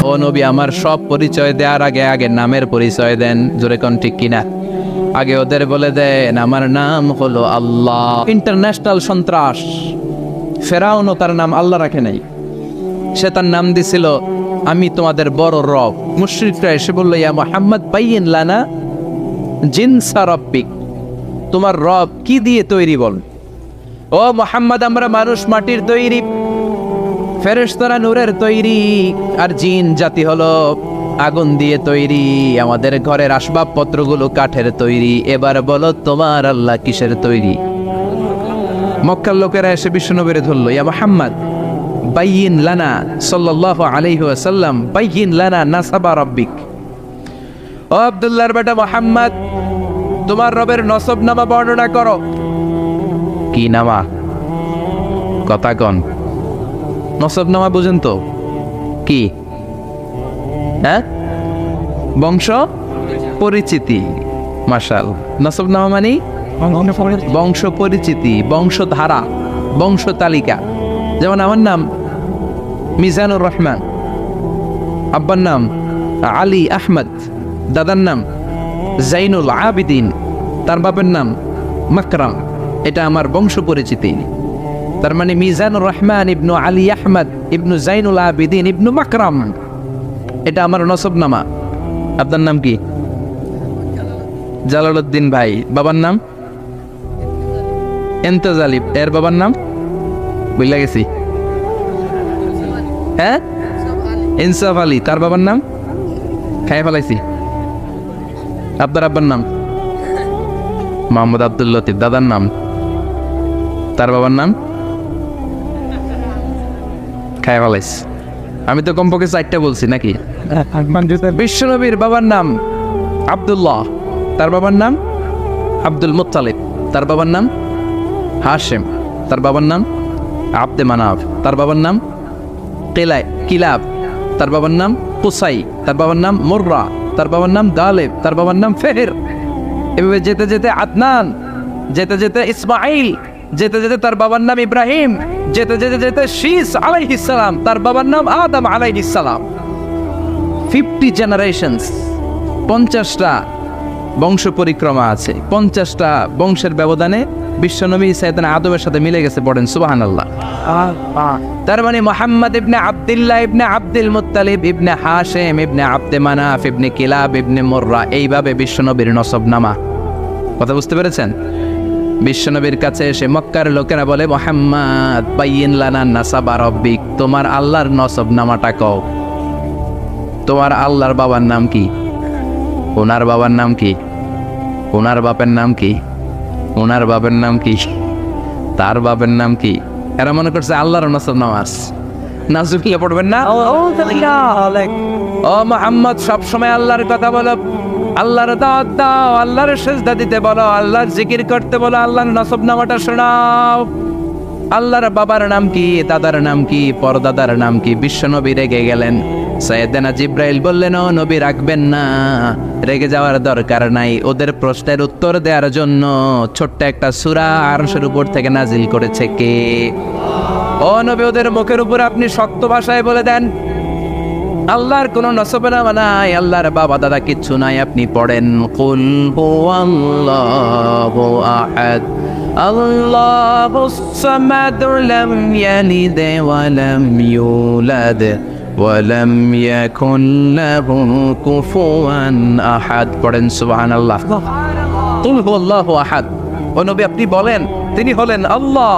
ও নবী, আমার সব পরিচয় দেওয়ার আগে আগে নামের পরিচয় দেন। জোরে কোন ঠিক কিনা? আগে ওদের বলে দেন আমার নাম হলো আল্লাহ। ইন্টারন্যাশনাল সন্ত্রাস ফেরাউনও তার নাম আল্লাহ রাখে নাই, সে তার নাম দিছিল আমি তোমাদের বড় রব। মুশরিকরা এসে বলল ইয়া মুহাম্মদ বাইয়িন লানা জিনসা রাব্বিক, তোমার রব কি দিয়ে তৈরি বল। ও মুহাম্মদ, আমরা মানুষ মাটির তৈরি, ফেরেশতারা নূরের তৈরি, আর জিন জাতি হলো আগুন দিয়ে তৈরি, আমাদের ঘরের আসবাবপত্রগুলো কাঠের তৈরি। এবার বলো তোমার আল্লাহ কিসের তৈরি? মক্কার লোকেরা এসে বিশ্বনবীরে ধরলো ইয়া মুহাম্মদ বাইয়িন লানা সাল্লাল্লাহু আলাইহি ওয়াসাল্লাম বাইয়িন লানা নাসাবা রাব্বিক। ও আব্দুল্লাহর বেটা মুহাম্মদ, তোমার রবের নসব নামা বর্ণনা করো। কি নামা? কথা কন। নসব নামা বুঝেন তো কি? হ্যাঁ, বংশ পরিচিতি। মাশাআল্লাহ, নসব নামা মানে বংশ পরিচিতি, বংশধারা, বংশ তালিকা। যেমন আমার নাম মিজানুর রহমান, আব্বার নাম আলী আহমদ, দাদার নাম জাইনুল আবিদিন, তার বাপের নাম মাকরাম। এটা আমার বংশ পরিচিতি। তার মানে মিজানুর রহমান ইবনু আলী আহমদ ইবনু জাইনুল আবিদিন ইবনু মাকরাম, এটা আমার নসবনামা। আপনার নাম কি? জালালউদ্দিন ভাই। বাবার নাম এন্তেজালিব, এর বাবার নাম বুঝলা গেছি। হ্যাঁ, ইনসাফ আলী, তার বাবার নাম খাই ফেলাইছি। আপনার আব্বার নাম মোহাম্মদ আব্দুল লতিফ, দাদার নাম, তার বাবার নাম খাই ফেলাইছি। আমি তো কমপক্ষে 4টা বলছি নাকি? বিশ্বনবীর বাবার নাম আব্দুল্লাহ, তার বাবার নাম আব্দুল মুত্তালিব, তার বাবার নাম হাশেম, তার বাবার নাম আব্দে মানাফ, তার বাবার নাম কিলাব, তার বাবার নাম কুসাই, তার বাবার নাম মুররা, তার বাবার নাম গালেব, তার বাবার নাম ফেহের। এভাবে যেতে যেতে আদনান, যেতে যেতে ইসমাইল, যেতে যেতে তার বাবার নাম ইব্রাহিম, যেতে যেতে যেতে শীস আলাইহিস সালাম, তার বাবার নাম আদম আলাইহিস সালাম। 50 জেনারেশনস, 50টা বংশ পরিক্রমা আছে। 50টা বংশের ব্যবধানে বিশ্বনবী সাইয়েদনা আদমের সাথে মিলে গেছে। পড়েন সুবহানাল্লাহ। তার মানে মুহাম্মদ ইবনে আব্দুল্লাহ ইবনে আব্দুল মুত্তালিব ইবনে হাশেম ইবনে আব্দে মানাফ ইবনে কিলাব ইবনে মুররা, এইভাবে বিশ্বনবীর নসবনামা। কথা বুঝতে পেরেছেন? বিশ্বনবীর কাছে এসে মক্কার লোকেরা বলে মুহাম্মদ বাইয়িন লানা নাসাবা রাব্বিক, তোমার আল্লাহর নসবনামাটা কও। তোমার আল্লাহর বাবার নাম কি? ওনার বাবার নাম কি? ওনার বাপের নাম কি? ওনার বাপের নাম কি? তার বাপের নাম কি? এরা মনে করছে আল্লাহর নসবনামা আছে। নাজুকিয়া পড়বেন না। ও মুহাম্মদ, সবসময় আল্লাহর কথা বলো, আল্লাহর দাওয়াত দাও, আল্লাহর সিজদা দিতে বলো, আল্লাহর জিকির করতে বলো, আল্লাহর নসবনামাটা শোনাও। আল্লাহর বাবার নাম কি? দাদার নাম কি? পরদাদার নাম কি? বিশ্বনবী রেগে গেলেন। সাইয়েদনা জিব্রাইল বললেন ও নবী রাখবেন না, রেগে যাওয়ার দরকার নাই। ওদের প্রশ্নের উত্তর দেওয়ার জন্য ছোট্ট একটা সূরা আরশের উপর থেকে নাজিল করেছে কে? ও নবী, ওদের মুখের উপর আপনি শক্ত ভাষায় বলে দেন আল্লাহর কোনো নসবনামা নাই, আল্লাহর বাবা দাদা কিচ্ছু নাই। আপনি পড়েন কুল হুয়াল্লাহু আহাদ আল্লাহুস সামাদ লাম ইয়ালিদ ওয়া লাম ইউলাদ ওয়া লাম ইয়াকুন লাহু কুফুয়ান আহাদ। পড়েন সুবহানাল্লাহ। কুল হুয়াল্লাহু আহাদ। ও নবী, আপনি বলেন তিনি হলেন আল্লাহ,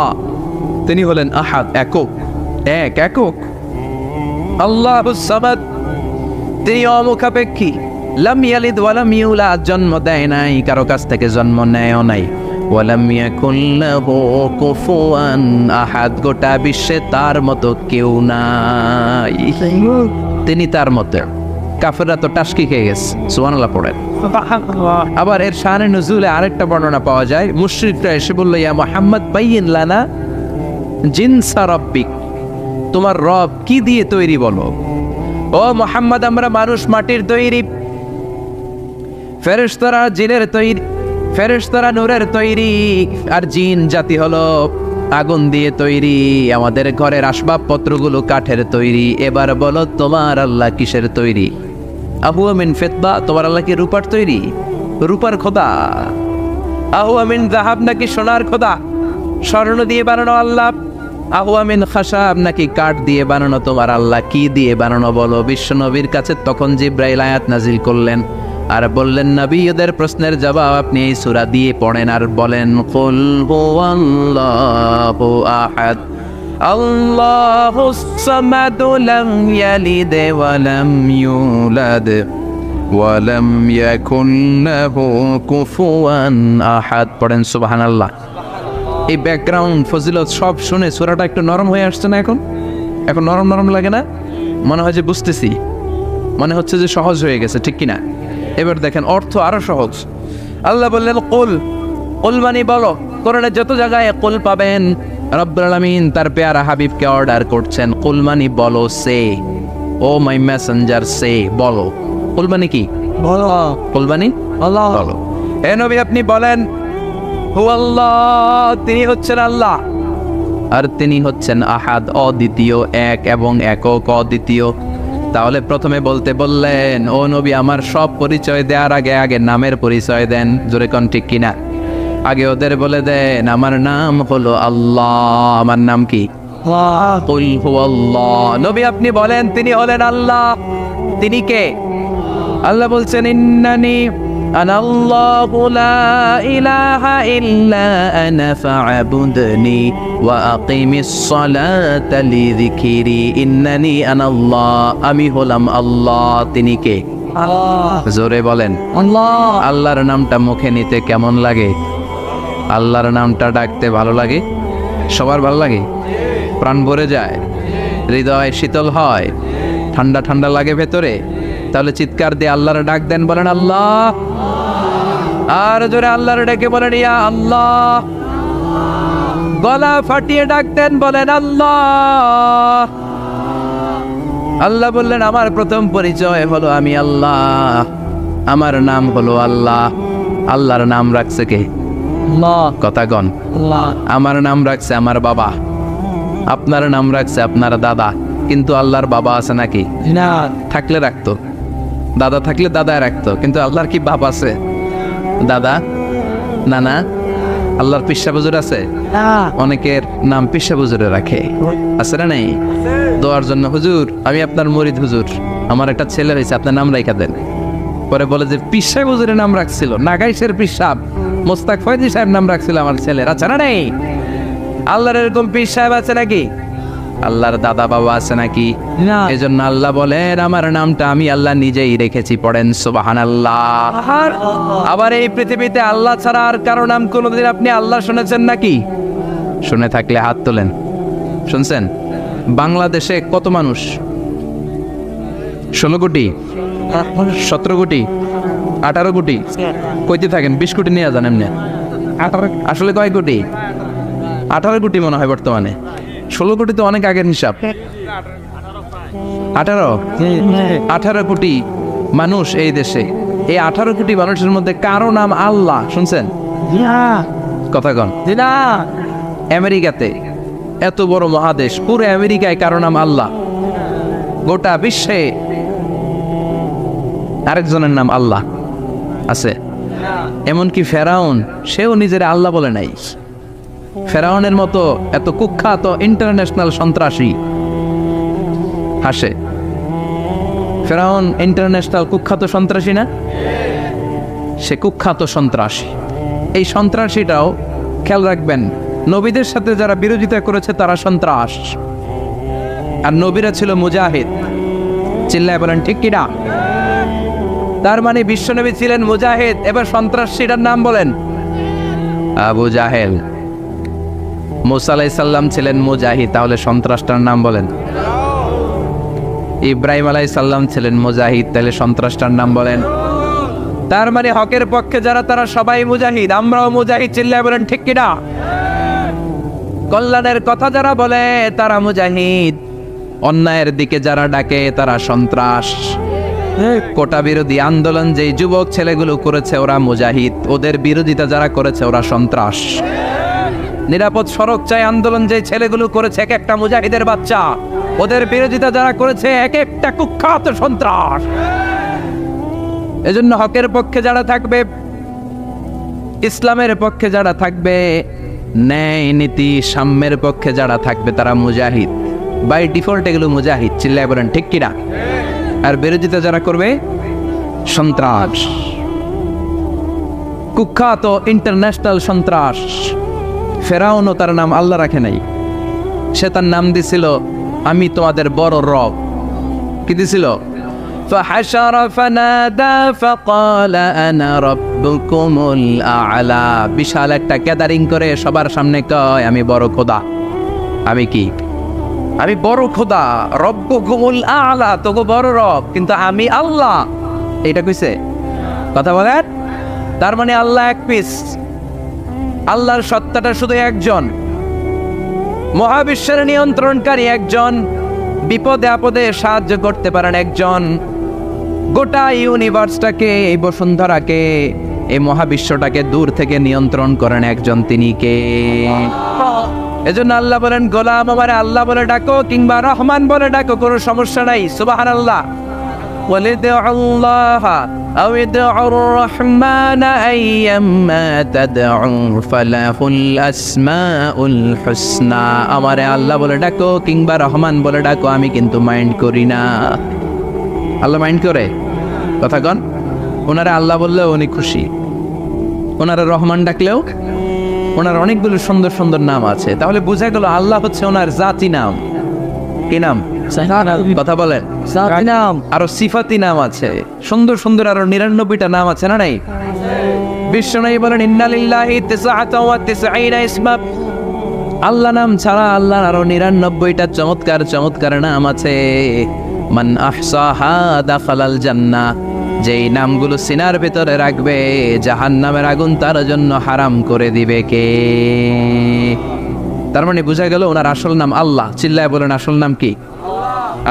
তিনি হলেন আহাদ, একক, একক। আল্লাহুস সামাদ, তিনি অমুখাপেক্ষী। লাম ইয়ালিদ ওয়া লাম ইউলাদ, জন্ম দেয় নাই, কারো কাছ থেকে জন্ম নেয়ও নাই। ওয়া লাম ইয়াকুন লাহু কুফুয়ান আহাদ, গোটা বিশ্বে তার মতো কেউ নাই, তিনি তার মতো। কাফেররা তো টাসকি খেয়ে গেছে। সুবহানাল্লাহ পড়েন। আবার এর শানে নুজুলে আরেকটা বর্ণনা পাওয়া যায়। মুশরিকরা এসে বলল ইয়া মুহাম্মদ বাইয়িন লানা জিনসা রাব্বিক, তোমার রব কি দিয়ে তৈরি বলো। ও মুহাম্মদ, আমরা মানুষ মাটির তৈরি, ফেরেশতারা জিনের তৈরি, ফেরেশতারা নূরের তৈরি, আর জিন জাতি হলো আগুন দিয়ে তৈরি, আমাদের ঘরের আসবাবপত্রগুলো কাঠের তৈরি। এবার বলো তোমার আল্লাহ কিসের তৈরি? আহুয়া মিন ফিদ্দা, তোমার আল্লাহ কি রূপার তৈরি? রূপার খোদা? আহুয়া মিন যাহাব, নাকি সোনার খোদা? স্বর্ণ দিয়ে বানানো আল্লাহ? আহুয়া মিন খাশাব, নাকি কাঠ দিয়ে বানানো তোমার আল্লাহ? কি দিয়ে বানানো বলো? বিশ্বনবীর কাছে তখন জিব্রাইল আয়াত নাজিল করলেন আর বললেন, নবী ওদের প্রশ্নের জবাব আপনি এই সূরা দিয়ে পড়েন আর বলেন, কুল হুয়াল্লাহু আহাদ আল্লাহুস সামাদ লাম ইয়ালিদ ওয়া লাম ইউলাদ ওয়া লাম ইয়াকুন লাহু কুফুয়ান আহাদ। পড়েন সুবহানাল্লাহ। এই ব্যাকগ্রাউন্ড ফজিলত সব শুনে সূরাটা একটু নরম হয়ে আসছে না? এখন নরম নরম লাগে না? মনে হয় যে বুঝতেছি, মনে হচ্ছে যে সহজ হয়ে গেছে, ঠিক কিনা? এবার দেখেন অর্থ আরো সহজ। আল্লাহ বললেন কুল, কুল মানে বলো। কোরআনে যত জায়গায় কুল পাবেন, রব্বুল আলামিন তার পেয়ারা হাবিবকে অর্ডার করছেন, কুল মানে বলো, সে, ও মাই মেসেঞ্জার সে, বলো। কুল মানে কি? বলো। কুল মানে বলো। হে নবী আপনি বলেন, হুয়াল্লাহ, তিনি হচ্ছেন আল্লাহ, আর তিনি হচ্ছেন আহাদ, অদ্বিতীয়, এক এবং একক, অদ্বিতীয়। তাহলে প্রথমে বলতে বললেন, ও নবী আমার সব পরিচয় দেওয়ার আগে আগে নামের পরিচয় দেন। জোরে কোন ঠিক কিনা? আগে ওদের বলে দেন আমার নাম হলো আল্লাহ। আমার নাম কি? কুল হুয়াল্লাহ। নবী আপনি বলেন তিনি হলেন আল্লাহ। তিনি কে? আল্লাহ বলছেন, ইন্নানি আনাল্লাহু লা ইলাহা ইল্লা আনা ফা'বুদনি ওয়া আকিমিস সালাতা লিযিকরি। ইন্নানি আনাল্লাহ, আমি হলাম আল্লাহ। তিনি কে? আল্লাহ। জোরে বলেন আল্লাহ। আল্লাহর নামটা মুখে নিতে কেমন লাগে? আল্লাহর নামটা ডাকতে ভালো লাগে? সবার ভালো লাগে? প্রাণ ভরে যায়, হৃদয় শীতল হয়, ঠান্ডা ঠান্ডা লাগে ভেতরে। তাহলে চিৎকার দিয়ে আল্লাহর ডাক দেন, বলেন আল্লাহ। আর জোরে আল্লাহর ডেকে বলেন ইয়া আল্লাহ। গলা ফাটিয়ে ডাক দেন, বলেন আল্লাহ। আল্লাহ বললেন আমার প্রথম পরিচয় হলো আমি আল্লাহ, আমার নাম হলো আল্লাহ। আল্লাহর নাম রাখছে কে? আল্লাহ। কথা কন। আল্লাহ। আমার নাম রাখছে আমার বাবা, আপনার নাম রাখছে আপনার দাদা। কিন্তু আল্লাহর বাবা আছে নাকি? না। থাকলে রাখতো, দাদা থাকলে দাদায় রাখতো। কিন্তু আল্লাহর কি বাপ আছে? দাদা, নানা? আল্লাহর পিসা বুজুর আছে? অনেকের নাম পিসা বুজুরে রাখে, আছে না? নেই? দোয়ার জন্য, হুজুর আমি আপনার মুরিদ, হুজুর আমার একটা ছেলে হয়েছে, আপনার নাম রাখা দেন। পরে বলে যে পিসা বুজুরের নাম রাখছিল, নাগাইশের পিসাব মোস্তাক ফয়জি সাহেব নাম রাখছিল আমার ছেলের, আছে না? নেই? আল্লাহর এরকম পীর সাহেব আছে নাকি? আল্লাহর দাদা বাবা আছে নাকি? না। এজন্য আল্লাহ বলেন আমার নামটা আমি আল্লাহ নিজেই রেখেছি। পড়েন সুবহানাল্লাহ। আবার এই পৃথিবীতে আল্লাহ ছাড়া আর কারো নাম কোনোদিন আপনি আল্লাহ শুনেছেন নাকি? শুনে থাকলে হাত তোলেন। শুনছেন? বাংলাদেশে কত মানুষ? 16 কোটি, 17 কোটি, 18 কোটি? কইতে থাকেন 20 কোটি নিয়ে যান এমনি। আসলে কয় কোটি? 18 কোটি মনে হয় বর্তমানে। 16 কোটি তো অনেক আগের হিসাব। 18 কোটি মানুষ এই দেশে। এই 18 কোটি মানুষের মধ্যে কারো নাম আল্লাহ শুনছেন? কথা কন। আমেরিকাতে, এত বড় মহাদেশ, পুরো আমেরিকায় কারো নাম আল্লাহ? গোটা বিশ্বে আরেকজনের নাম আল্লাহ আছে? এমনকি ফেরাউন, সেও নিজের আল্লাহ বলে নাই। ফেরাউনের মতো এত কুখ্যাত ইন্টারন্যাশনাল সন্ত্রাসী হাসে। ফেরাউন ইন্টারন্যাশনাল কুখ্যাত সন্ত্রাসী না? সে কুখ্যাত সন্ত্রাসী। এই সন্ত্রাসীটাও খেয়াল রাখবেন, নবীদের সাথে যারা বিরোধিতা করেছে তারা সন্ত্রাস, আর নবীরা ছিল মুজাহিদ। চিল্লায় বলেন ঠিক কিনা? তার মানে বিশ্বনবী ছিলেন মুজাহিদ। এবার সন্ত্রাসীটার নাম বলেন। আবু জাহেল। মুসা আলাইহিস সালাম ছিলেন মুজাহিদ, তাহলে সন্ত্রাসটার নাম বলেন। ইব্রাহিম আলাইহিস সালাম ছিলেন মুজাহিদ, তাহলে সন্ত্রাসটার নাম বলেন। তার মানে হকের পক্ষে যারা তারা সবাই মুজাহিদ, আমরাও মুজাহিদ। চিল্লায় বলেন ঠিক কিনা? কল্যাণের কথা যারা বলে তারা মুজাহিদ, অন্যায়ের দিকে যারা ডাকে তারা সন্ত্রাস। কোটা বিরোধী আন্দোলন যেই যুবক ছেলেগুলো করেছে ওরা মুজাহিদ, ওদের বিরোধিতা যারা করেছে ওরা সন্ত্রাস। নিরাপদ সড়ক চাই আন্দোলন যে ছেলেগুলো করেছে, এক একটা মুজাহিদের বাচ্চা, ওদের বিরোধিতা যারা করেছে এক একটা কুখ্যাত সন্ত্রাস। এজন্য হকের পক্ষে যারা থাকবে, ইসলামের পক্ষে যারা থাকবে, ন্যায় নীতি সাম্যের পক্ষে যারা থাকবে তারা মুজাহিদ, বাই ডিফল্ট এগুলো মুজাহিদ। চিল্লায় বলেন ঠিক কিনা? আর বিরোধিতা যারা করবে সন্ত্রাস, কুখ্যাত ইন্টারন্যাশনাল সন্ত্রাস। ফেরাউনও তার নাম আল্লাহ রাখে নাই, সে তার নাম দিছিল আমি তোমাদের বড় রব। কি দিছিল? فحشر فنادى فقال انا ربكم الاعلى। বিশাল একটা গ্যাদারিং করে সবার সামনে কয় আমি বড় খোদা। আমি কি? আমি বড় খোদা, রব্বুকুমুল আ'লা, তোগো বড় রব, কিন্তু আমি আল্লাহ। এটা কইছে? কথা বলেন। তার মানে আল্লাহ এক পিস, আল্লাহর সত্তাটা শুধু একজন, মহাবিশ্বের নিয়ন্ত্রণকারী একজন, বিপদে আপদে সাহায্য করতে পারেন একজন, গোটা ইউনিভার্সটাকে, এই বসুন্ধরাকে, এই মহাবিশ্বটাকে দূর থেকে নিয়ন্ত্রণ করেন একজন, তিনি কে? এজন্য আল্লাহ বলেন গোলাম আমারে আল্লাহ বলে ডাকো কিংবা রহমান বলে ডাকো, কোনো সমস্যা নাই। সুবহানাল্লাহ। ওয়ালিদুল্লাহ আও ইদউর রহমান আইয়াম্মা তাদউ ফালাহুল আসমাউল হুসনা। আমারে আল্লাহ বলে ডাকো কিংবা রহমান বলে ডাকো, আমি কিন্তু মাইন্ড করি না। আল্লাহ মাইন্ড করে? কথা কন। ওনারা আল্লাহ বললেও উনি খুশি, ওনারা রহমান ডাকলেও, ওনার অনেকগুলো সুন্দর সুন্দর নাম আছে। তাহলে বোঝা গেল আল্লাহ হচ্ছে ওনার জাতি নাম। কি নাম? কথা বলেন। জাতি নাম। আরো সিফাতি নাম আছে, সুন্দর সুন্দর আরো 99টা নাম আছে না নাই? বিশ্বনবী বলেন ইন্না লিল্লাহি 99 ইসমা। আল্লাহ নাম ছাড়া আল্লাহর আরো 99টা চমৎকার চমৎকার নাম আছে। মান আহসাহা দাখালাল জান্নাহ। যেই নামগুলো সিনার ভিতরে রাখবে জাহান্নামের আগুন তার জন্য হারাম করে দিবে কে? তার মানে বোঝা গেল ওনার আসল নাম আল্লাহ। চিল্লায় বলেন আসল নাম কি?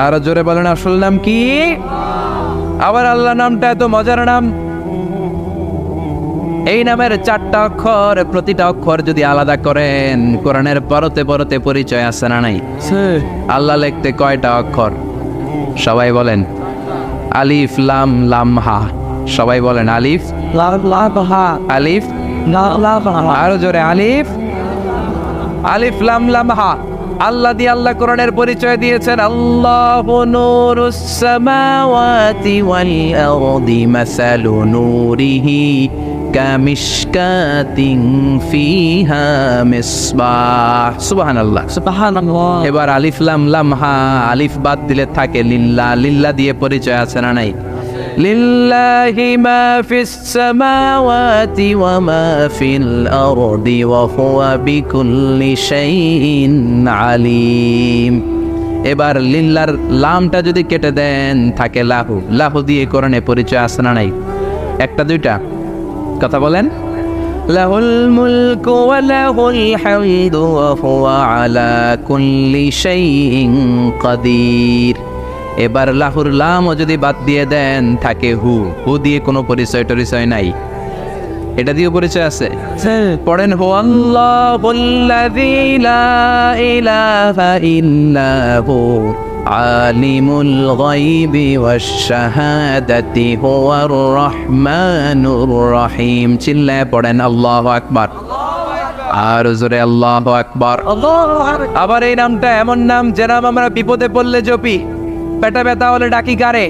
আর জোরে বলেন আসল নাম কি? আবার আল্লাহ নামটা এত মজার নাম, এই নামের 4টা অক্ষর, প্রতিটা অক্ষর যদি আলাদা করেন কোরআনের পরতে পরতে পরিচয় আছে না নাই? আল্লাহ লিখতে কয়টা অক্ষর? সবাই বলেন। আলিফ লাম লাম হা। সবাই বলেন আলিফ লাম হা। আলিফ লাম হা। আরো জোরে আলিফ, আলিফ লাম লাম হা। আল্লাহ দিয়ে আল্লাহ কোরআনের পরিচয় দিয়েছেন আল্লাহু নূরুস সামাওয়াতি ওয়াল আরদি মাসালু নূরিহি কামিশকাতিন ফিহা মিসবাহ। সুবহানাল্লাহ সুবহানাল্লাহ। এবার আলিফ লাম লাম হা, আলিফ বাদ দিলে থাকে লিল্লাহ। লিল্লাহ দিয়ে পরিচয় আছে না নাই? লিল্লাহি মা ফিস সামাওয়াতি ওয়া মা ফিল আরদি ওয়া হুয়া বিকুল্লি শাইইন আলিম। এবার লিল্লাহর লামটা যদি কেটে দেন থাকে লাহু। লাহু দিয়ে কোরআনে পরিচয় আছে না নাই? একটা দুইটা? কথা বলেন। লাহুল মুলকু ওয়া লাহুল হামদু ওয়া হুয়া আলা কুল্লি শাইইন কাদির। এবার লাহুর লামও যদি বাদ দিয়ে দেন থাকে হু। হু দিয়ে কোনো পরিচয় টরিচয় নাই, এটা দিয়ে পরিচয় আছে। পড়েন হু আল্লাহুল্লাযী লা ইলাহা ইল্লা হু আলিমুল গায়বি ওয়াশ শাহাদাতি হুয়ার রহমানুর রহিম। চিল্লায় পড়েন আল্লাহু আকবার। আর জোরে আল্লাহু আকবার। আবার এই নামটা এমন নাম যে নাম আমরা বিপদে পড়লে জপি। পেটা ব্যথা হলে ডাকি কারে?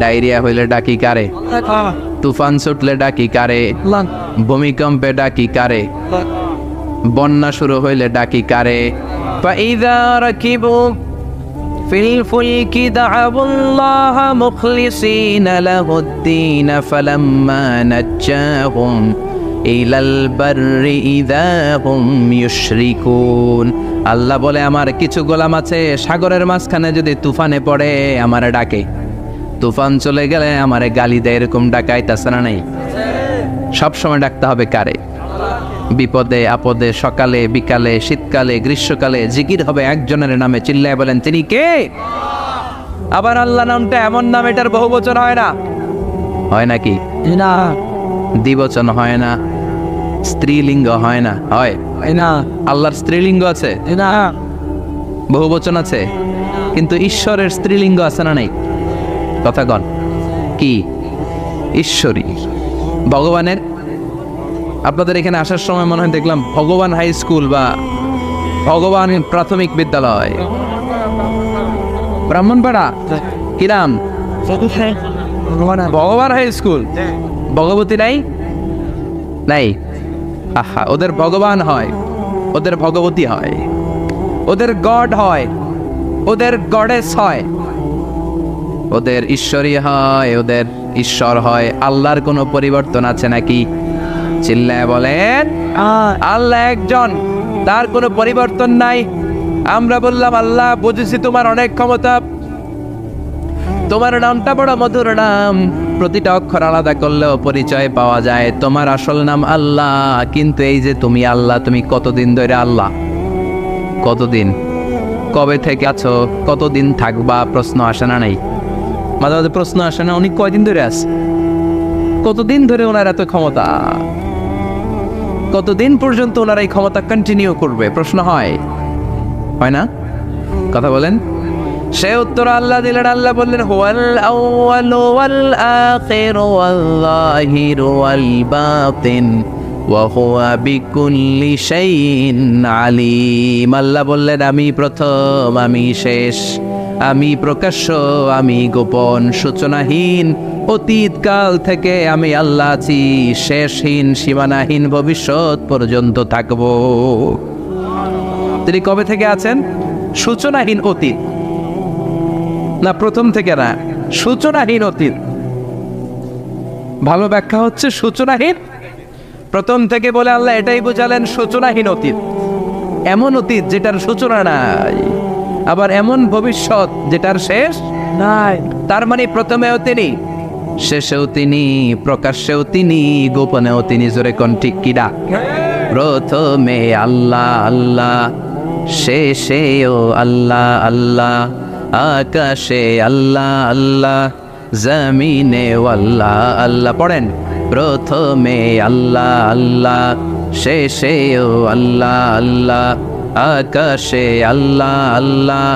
ডায়রিয়া হইলে ডাকি কারে? তুফান ছুটলে ডাকি কারে? ভূমিকম্পে ডাকি কারে? বন্যা শুরু হইলে ডাকি কারে? ফাইযা রাকিবু ফিল ফুলকি দা'আবুল্লাহ মুখলিসিনা লাহুদ-দীন ফালাম্মা নাজ্জাহুম ইলাল বাররি ইযা হুম ইউশরিকুন। আল্লাহ বলে আমার কিছু গোলাম আছে সাগরের মাঝখানে যদি তুফানে পড়ে আমারে ডাকে, তুফান চলে গেলে আমারে গালি দেয়, এরকম ডাকাইতাছে না নাই? সব সময় ডাকতে হবে কারে? বিপদে আপদে, সকালে বিকালে, শীতকালে গ্রীষ্মকালে জিকির হবে একজনের নামে। চিল্লায় বলেন তিনি কে? আবার আল্লাহ নামটা এমন নাম এটার বহুবচন হয় না। হয় নাকি? না। দ্বিবচন হয় না, স্ত্রীলিঙ্গ হয় না, হয় না আল্লাহর স্ত্রীলিঙ্গ আছে, না বহুবচন আছে, কিন্তু ঈশ্বরের স্ত্রীলিঙ্গ আছে না নাই? কথা কন কি? ঈশ্বরী। ভগবানের, আপনাদের এখানে আসার সময় মনে হয় দেখলাম ভগবান হাই স্কুল বা ভগবান প্রাথমিক বিদ্যালয়, ব্রাহ্মণপাড়া, কি নাম? ভগবান হাই স্কুল। ভগবতী নাই? নাই। আহা, ওদের ভগবান হয়, ওদের ভগবতী হয়, ওদের গড হয়, ওদের গডেস হয়, ওদের ঈশ্বরী হয়, ওদের ঈশ্বর হয়। আল্লাহর কোনো পরিবর্তন আছে নাকি? চিল্লায় বলেন আল্লাহ একজন, তার কোনো পরিবর্তন নাই। আমরা বললাম আল্লাহ বুঝেছি তোমার অনেক ক্ষমতা, তোমার নামটা বড় মধুর নাম, প্রতিটা অক্ষর আলাদা করলেও পরিচয় পাওয়া যায়। তোমার আসল নাম আল্লাহ, কিন্তু এই যে তুমি আল্লাহ, তুমি কতদিন ধরে আল্লাহ? কতদিন? কবে থেকে আছো? কতদিন থাকবা? প্রশ্ন আসে না নাই? মাঝে মাঝে প্রশ্ন আসে না, উনি কয়দিন ধরে আছে? কতদিন ধরে ওনার এত ক্ষমতা? কতদিন পর্যন্ত ওনার এই ক্ষমতা কন্টিনিউ করবে? প্রশ্ন হয় না? কথা বলেন। সে উত্তর আল্লাহ দিলেন। আল্লাহ বললেন হুয়াল আউয়ালু ওয়াল আখিরু ওয়াল যাহিরু ওয়াল বাতিন ওয়া হুয়া বিকুল্লি শাইইন আলিম। আল্লাহ বললেন আমি প্রথম, আমি শেষ, আমি প্রকাশ্য, আমি গোপন, সূচনাহীন, অতীতকাল থেকে আমি আল্লাহ আছি, শেষহীন, সীমানাহীন, ভবিষ্যৎ পর্যন্ত থাকব। তিনি কবে থেকে আছেন? সূচনাহীন অতীত না, প্রথম থেকে না, সূচনাহীন অতীত। ভালো ব্যাখ্যা হচ্ছে সূচনাহীন। প্রথম থেকে বলে আল্লাহ এটাই বোঝালেন সূচনাহীন অতীত, এমন অতীত যেটার সূচনা নাই, আবার এমন ভবিষ্যৎ যেটার শেষ নাই। তার মানে প্রথমেও তিনি, শেষেও তিনি, প্রকাশ্যেও তিনি, গোপনেও তিনি। জোরে কোন ঠিক কিনা? প্রথমে আল্লাহ আল্লাহ, শেষেও আল্লাহ আল্লাহ, আকাশে আল্লাহ আল্লাহ, জমিনে আল্লাহ আল্লাহ। পড়েন প্রথমে আল্লাহ আল্লাহ, শেষেও আল্লাহ আল্লাহ, আকাশে আল্লাহ আল্লাহ,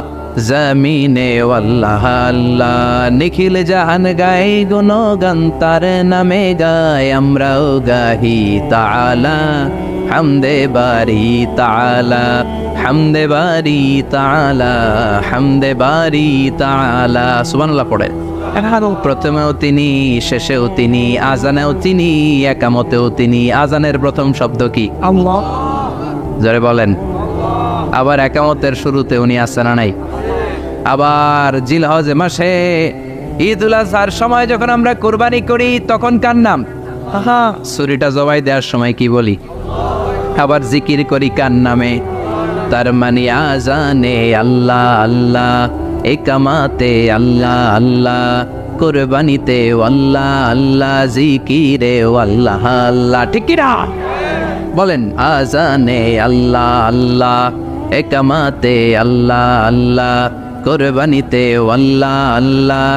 জমিনে আল্লাহ আল্লাহ। নিখিল জাহান গাই গুণগান তার নামে গায়, আমরাও গাহি তাআলা হামদে বারি তাআলা, হামদে বারি তাআলা, হামদে বারি তাআলা। সুবহানাল্লাহ পড়ে। প্রথমেও তিনি, শেষেও তিনি, আজানেও তিনি, একামতেও তিনি। আজানের প্রথম শব্দ কি? আল্লাহ। জোরে বলেন। আবার একামতের শুরুতে উনি আছেন না নাই? আবার জিলহজ মাসে ঈদুল আজহার সময় যখন আমরা কুরবানি করি তখন কার নাম? ছুরিটা জবাই দেওয়ার সময় কি বলি? আবার জিকির করি কার নামে? তার মানে আজানে আল্লাহ আল্লাহ, একামাতে আল্লাহ আল্লাহ, কুরবানিতে আল্লাহ আল্লাহ, জিকিরে আল্লাহ আল্লাহ। ঠিক কি না? বলেন আজানে আল্লাহ আল্লাহ, একামাতে আল্লাহ আল্লাহ, কুরবানিতে আল্লাহ আল্লাহ,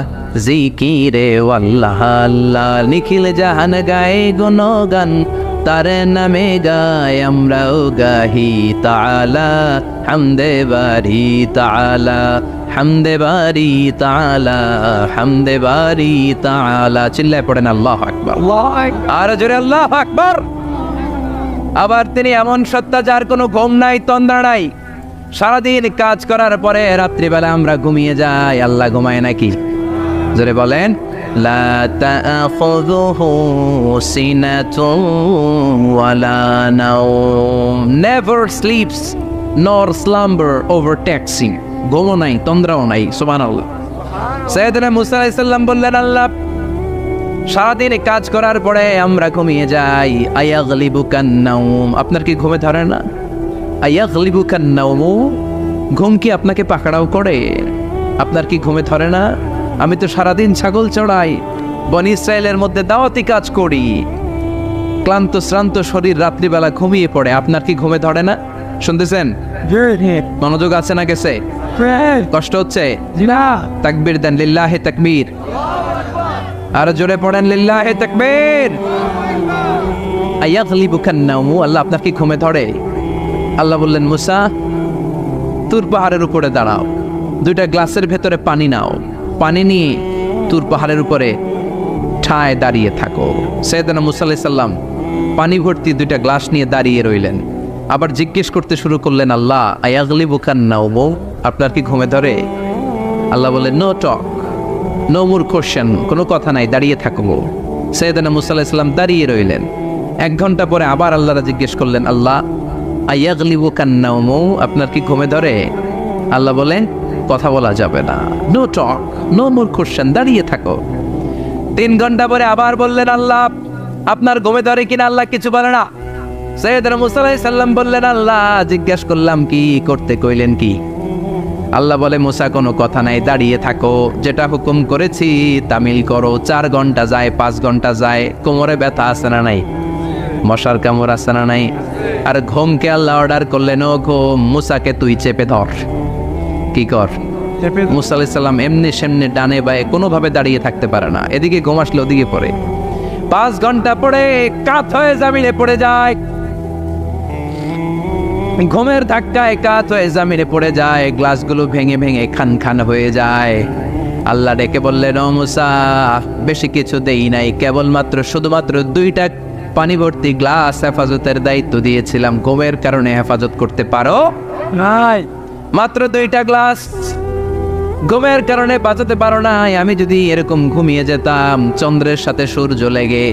জিকিরে আল্লাহ আল্লাহ। নিখিল জাহান গায়ে গুণগান তার নামে গায়, আমরাও গাহি তাআলা হামদে বারি তাআলা, হামদে বারি তাআলা, হামদে বারি তাআলা। চিল্লায় পড়েন আল্লাহু আকবার। আর জোরে আল্লাহু আকবার। আবার তিনি এমন সত্তা যার কোনো ঘুম নাই, তন্দ্রা নাই। সারাদিন কাজ করার পরে রাত্রিবেলা আমরা ঘুমিয়ে যাই, আল্লাহ ঘুমায় নাকি? জোরে বলেন। লা তাআখুযুহু সিনাতুন ওয়ালা নাওম, নেভার স্লিপস নর স্লাম্বার ওভারটেকস হিম। ঘুমও নাই, তন্দ্রাও নাই। সুবহানাল্লাহ। সাইয়েদনা মুসা আলাইহিস সালাম বললেন আল্লাহ সারাদিন কাজ করার পরে আমরা ঘুমিয়ে যাই, আয়াগলিবুকান নাওম। আপনার কি ঘুমে ধরে না? আয়াগলিবুকান নাওম, ঘুম কি আপনাকে পাকড়াও করে? আপনার কি ঘুমে ধরে না? আমি তো সারাদিন ছাগল চড়াই, বনি ইসরায়েলের মধ্যে দাওয়াতি কাজ করি, ক্লান্ত শ্রান্ত শরীর রাত্রিবেলা ঘুমিয়ে পড়ে। আপনার কি ঘুমে ধরে না? শুনতেছেন? মনোযোগ আছে না গেছে? কষ্ট হচ্ছে? তাকবীর দেন, লিল্লাহি তাকবীর। আর জোরে পড়েন লিল্লাহি তাকবীর। আয়াগলিবুকান নাওম, আল্লাহ আপনার কি ঘুমে ধরে? আল্লাহ বললেন মুসা তুর পাহাড়ের উপরে দাঁড়াও, দুইটা গ্লাসের ভেতরে পানি নাও, পানি নিয়ে তুর পাহাড়ের উপরে ঠায় দাঁড়িয়ে থাকো। সাইয়েদনা মুসা আলাইহিস সালাম পানি ভর্তি দুইটা গ্লাস নিয়ে দাঁড়িয়ে রইলেন। আবার জিজ্ঞেস করতে শুরু করলেন, আল্লাহ আয়াগলিবুকান নাওম, আপনার কি ঘুমে ধরে? আল্লাহ বললেন no talk, no more question, কোনো কথা নাই, দাঁড়িয়ে থাকবো। সাইয়েদনা মুসা আলাইহিস সালাম দাঁড়িয়ে রইলেন। 1 ঘন্টা পরে আবার আল্লাহরা জিজ্ঞেস করলেন, আল্লাহ আয়াগলিবুকান নাওম, আপনার কি ঘুমে ধরে? আল্লাহ বলেন কথা বলা যাবে না, no talk, no more question, দাঁড়িয়ে থাকো। 3 ঘন্টা পরে আবার বললেন, আল্লাহ আপনার ঘুমে ধরে কিনা? আল্লাহ কিছু বলে না। সাইয়েদনা মুসা আলাইহিস সালাম বললেন, আল্লাহ জিজ্ঞেস করলাম কি করতে কইলেন কি? আল্লাহ বলে মুসা কোনো কথা নাই, দাঁড়িয়ে থাকো, যেটা হুকুম করেছি তামিল করো। 4 ঘন্টা যায়, 5 ঘন্টা যায়, কোমরে ব্যথা আছে না নাই? মশার কামড় আছে না নাই? আর ঘুমকে আল্লাহ অর্ডার করলেন, ও ঘুম মুসাকে তুই চেপে ধর। কি কর? মুসা আলাইহিস সালাম এমনি সেমনি ডানে বায়ে কোনোভাবে দাঁড়িয়ে থাকতে পারে না, এদিকে ঘুম আসলে ওদিকে পড়ে। 5 ঘন্টা পরে কাত হয়ে জমিনে পড়ে যায়, ঘুমের ধাক্কায় কাত হয়ে জমিনে পড়ে যায়, গ্লাসগুলো ভেঙে ভেঙে খান খান হয়ে যায়। আল্লাহ ডেকে বললেন, ও মুসা বেশি কিছু দেই নাই, কেবলমাত্র শুধুমাত্র 2টা পানি ভর্তি গ্লাস হেফাজতের দায়িত্ব দিয়েছিলাম, ঘুমের কারণে হেফাজত করতে পারো নাই, মাত্র 2টা গ্লাস, ঘুমের কারণে বাঁচাতে পারো নাই। আমি যদি এরকম ঘুমিয়ে যেতাম, চন্দ্রের সাথে সূর্য লেগে,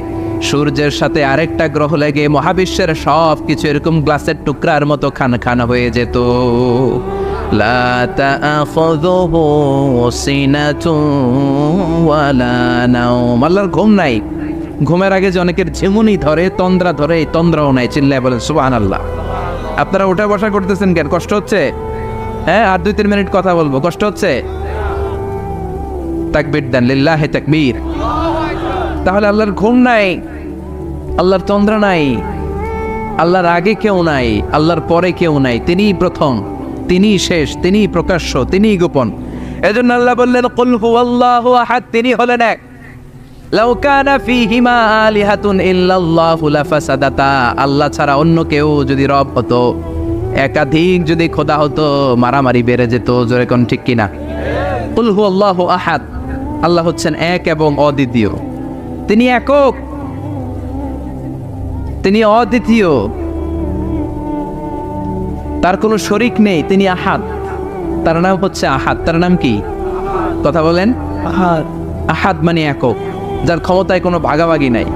সূর্যের সাথে আরেকটা গ্রহ লেগে মহাবিশ্বের সব কিছু এরকম গ্লাসের টুকরার মতো খান খান হয়ে যেত। লা তাআখুযুহু সিনাতুন ওয়ালা নাওম, আল্লাহর ঘুম নাই। ঘুমের আগে যে অনেকের ঝিমুনি ধরে, তন্দ্রা ধরে, এই তন্দ্রাও নাই। চিল্লায় বলেন সুবহানাল্লাহ। আপনারা উঠা বসা করতেছেন কেন? কষ্ট হচ্ছে? হ্যাঁ, আর 2-3 মিনিট কথা বলবো, কষ্ট হচ্ছে? তাকবীর দেন, লিল্লাহি তাকবীর। তাহলে আল্লাহর ঘুম নাই, আল্লাহর তন্দ্রা নাই, আল্লাহর আগে কেউ নাই, আল্লাহর পরে কেউ নাই। তিনিই প্রথম, তিনিই শেষ, তিনিই প্রকাশ্য, তিনিই গোপন। এজন্য আল্লাহ বললেন কুল হুয়াল্লাহু আহাদ, তিনি হলেন এক। লাউ কানা ফীহিমা আলিহাতুন ইল্লাল্লাহু লাফাসাদাতা, আল্লাহ ছাড়া অন্য কেউ যদি রব হতো, একাধিক যদি খোদা হতো, মারামারি বেড়ে যেত। জোরে কোন ঠিক কিনা? কুল হুয়াল্লাহু আহাদ, আল্লাহ হচ্ছেন এক এবং অদ্বিতীয়। তিনি একক, তিনি অদ্বিতীয়, তার কোনো শরীক নেই, তিনি আহাদ। তার নাম হচ্ছে আহাদ। তার নাম কি? কথা বলেন। আহাদ, আহাদ মানে একক, যার ক্ষমতায় কোনো ভাগাভাগি নাই।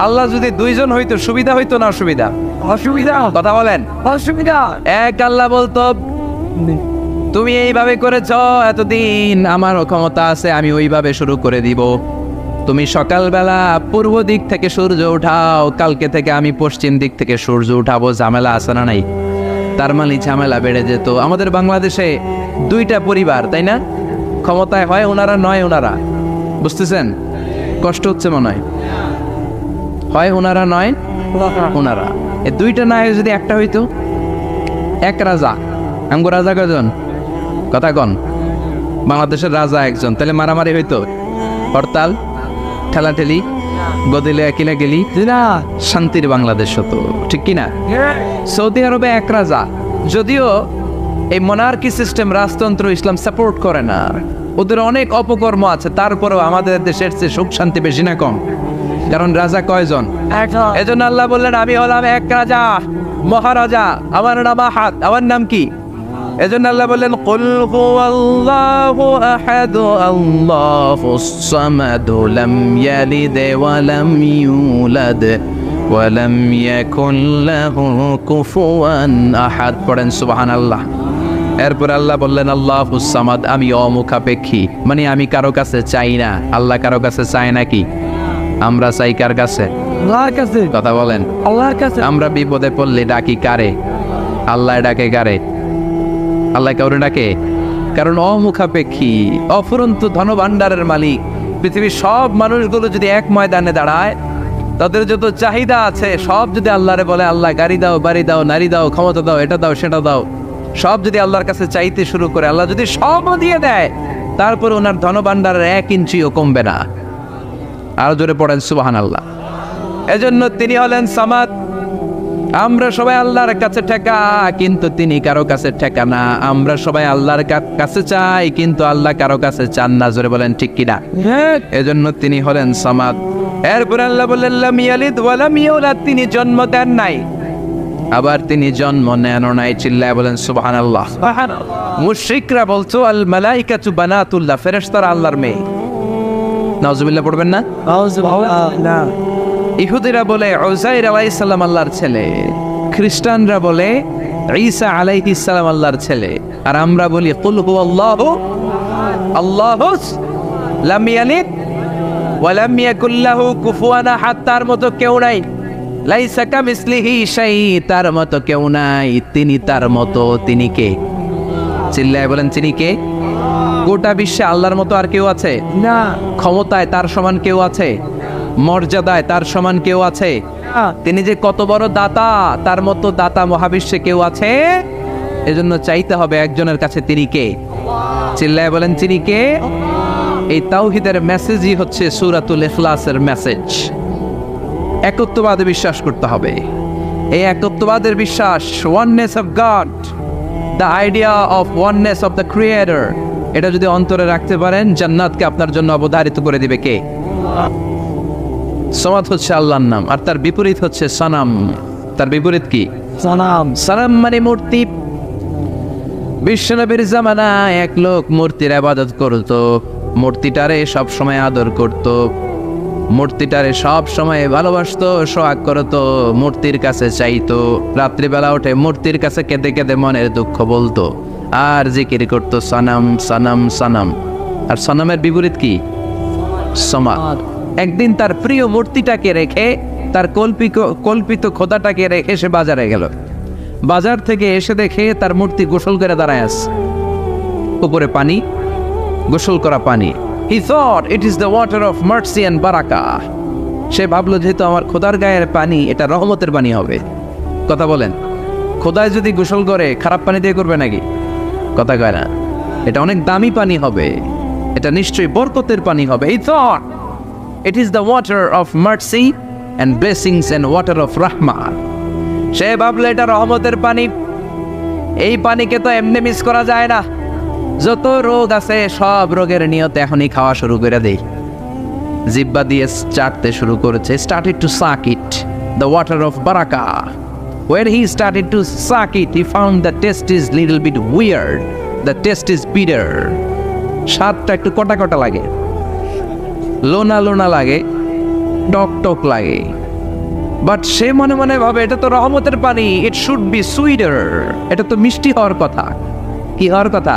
আল্লাহ যদি 2 জন হইতো সুবিধা হইতো না অসুবিধা? অসুবিধা। কথা বলেন। অসুবিধা। এক আল্লাহ বলতো তুমি এইভাবে করেছ এতদিন, আমারও ক্ষমতা আছে, আমি ওইভাবে শুরু করে দিব। তুমি সকালবেলা পূর্ব দিক থেকে সূর্য উঠাও, কালকে থেকে আমি পশ্চিম দিক থেকে সূর্য উঠাবো। ঝামেলা আছে না নাই? তার মানে ঝামেলা বেড়ে যেত। আমাদের বাংলাদেশে 2টা পরিবার, তাই না? ক্ষমতায় হয় ওনারা, নয় ওনারা। বুঝতেছেন? কষ্ট হচ্ছে মনে হয়। হয় ওনারা, নয় ওনারা। এই 2টা না হয়ে যদি একটা হইতো, এক রাজা। আমগো রাজা কয়জন? কথা কন। বাংলাদেশের রাজা একজন, তাহলে মারামারি হইতো, হরতাল, ঠেলাঠেলি, গদিলে কিনা গেলি, শান্তির বাংলাদেশ হতো, ঠিক কিনা? সৌদি আরবে এক রাজা, যদিও এই মনার্কি সিস্টেম, রাজতন্ত্র, ইসলাম সাপোর্ট করে না, ওদের অনেক অপকর্ম আছে, তারপরেও আমাদের দেশের চেয়ে সুখ শান্তি বেশি না কম? কারণ রাজা কয়জন? এজন্য আল্লাহ বললেন আমি হলাম এক রাজা, মহারাজা, আমার নাম আহাদ। আমার নাম কি? এজন্য আল্লাহ বললেন কুল হুয়াল্লাহু আহাদ আল্লাহুস সামাদ লাম ইয়ালিদ ওয়া লাম ইউলাদ ওয়া লাম ইয়াকুল লাহু কুফুয়ান আহাদ। পড়েন সুবহানাল্লাহ। এরপর আল্লাহ বললেন আল্লাহুস সামাদ, আমি অমুখাপেক্ষী, মানে আমি কারো কাছে চাই না। আল্লাহ কারো কাছে চায় নাকি? আমরা চাই কার কাছে? আল্লাহর কাছে। কথা বলেন। আল্লাহর কাছে। আমরা বিপদে পড়লে ডাকি কারে? আল্লাহ ডাকে কারে? আল্লাহ কাউরে ডাকে? কারণ অমুখাপেক্ষী, অফুরন্ত ধনভাণ্ডারের মালিক। পৃথিবীর সব মানুষগুলো যদি এক ময়দানে দাঁড়ায়, তাদের যত চাহিদা আছে সব যদি আল্লাহরে বলে, আল্লাহ গাড়ি দাও, বাড়ি দাও, নারী দাও, ক্ষমতা দাও, এটা দাও, সেটা দাও, সব যদি আল্লাহর কাছে চাইতে শুরু করে, আল্লাহ যদি সবও দিয়ে দেয়, তারপর ওনার ধনভাণ্ডারের 1 ইঞ্চিও কমবে না। আরো জোরে পড়েন সুবহানাল্লাহ। এজন্য তিনি হলেন সামাদ। আমরা সবাই আল্লাহর কাছে ঠেকা, কিন্তু তিনি কারো কাছে ঠেকা না। আমরা সবাই আল্লাহর কাছে চাই, কিন্তু আল্লাহ কারো কাছে চান না। জোরে বলেন ঠিক কিনা? এজন্য তিনি হলেন সামাদ। এরপর আল্লাহ বললেন লাম ইয়ালিদ ওয়া লাম ইউলাদ, তিনি জন্ম দেন নাই, আবার তিনি জন্ম নেনও নাই। চিল্লায় বলেন সুবহানাল্লাহ। মুশরিকরা বলতো আল মালাইকাতু বানাতুল্লাহ, ফেরেশতারা আল্লাহর মেয়ে। নাউজুবিল্লাহ পড়বেন না? ইহুদিরা বলে উযাইর আলাইহিস সালাম আল্লাহর ছেলে, খ্রিস্টানরা বলে ঈসা আলাইহিস সালাম আল্লাহর ছেলে, আর আমরা বলি কুল হুয়াল্লাহু আল্লাহুস লাম ইয়ালিদ ওয়া লাম ইয়াকুল লাহু কুফুয়ান আহাদ, তার মতো কেউ নাই। লাইসা কামিসলিহি শাই, তার মতো কেউ নাই। তিনি তার মতো, তিনি কে? চিল্লায় বলেন তিনি কে? গোটা বিশ্বে আল্লাহর মতো আর কেউ আছে না। ক্ষমতায় তার সমান কেউ আছে? মর্যাদায় তার সমান কেউ আছে? তিনি যে কত বড় দাতা, তার মতো দাতা মহাবিশ্বে কেউ আছে? এজন্য চাইতে হবে একজনের কাছে, তিনি কে? চিল্লায় বলেন তিনি কে? এই তাওহীদের মেসেজই হচ্ছে সূরাতুল ইখলাসের মেসেজ। একত্ববাদে বিশ্বাস করতে হবে। এই একত্ববাদের বিশ্বাস, oneness of god, the idea of oneness of the creator, এটা যদি অন্তরে রাখতে পারেন, জান্নাতকে আপনার জন্য অবধারিত করে দিবে কে? সমাদ হচ্ছে আল্লাহর নাম, আর তার বিপরীত হচ্ছে সানাম। তার বিপরীত কি? সানাম। সানাম মানে মূর্তি। বিশ্বনবীর জামানায় এক লোক মূর্তির ইবাদত করত, মূর্তিটারে সব সময় আদর করত, মূর্তিটারে সব সময় ভালোবাসতো, সোহাগ করতো, মূর্তির কাছে চাইতো। রাত্রিবেলা উঠে মূর্তির কাছে কেঁদে কেঁদে মনের দুঃখ বলতো, আর জিকির করতো সানাম সানাম সানাম। আর সানামের বিপরীত কি? সমাদ। একদিন তার প্রিয় মূর্তিটাকে রেখে, তার কল্পিত খোদাটাকে রেখে সে বাজারে গেল। বাজার থেকে এসে দেখে তার মূর্তি গোসল করে দাঁড়ায় আছে, উপরে পানি, গোসল করা পানি। He thought it is the water of mercy and barakah. সে ভাবলো যেহেতু আমার খোদার গায়ের পানি, এটা রহমতের পানি হবে। কথা বলেন, খোদায় যদি গোসল করে খারাপ পানি দিয়ে করবে নাকি? কথা কয় না। এটা অনেক দামি পানি হবে, এটা নিশ্চয়ই বরকতের পানি হবে। He thought it is the water of mercy and blessings and water of rahmah. সে ভাবলো এটা রহমতের পানি। এই পানিকে তো এমনি মিস করা যায় না। যত রোগ আছে সব রোগের নিয়তে এখনই খাওয়া শুরু করে দেই। জিহ্বা দিয়ে চাটতে শুরু করেছে। started to suck it, the water of barakah. When he started to suck it, he found the taste is little bit weird, the taste is bitter. স্বাদটা একটু কটা কটা লাগে, লোনা লোনা লাগে, টক টক লাগে। বাট সে মনে মনে ভাবে এটা তো রহমতের পানি, ইট শুড বি সুইটার, এটা তো মিষ্টি হওয়ার কথা। কি হওয়ার কথা?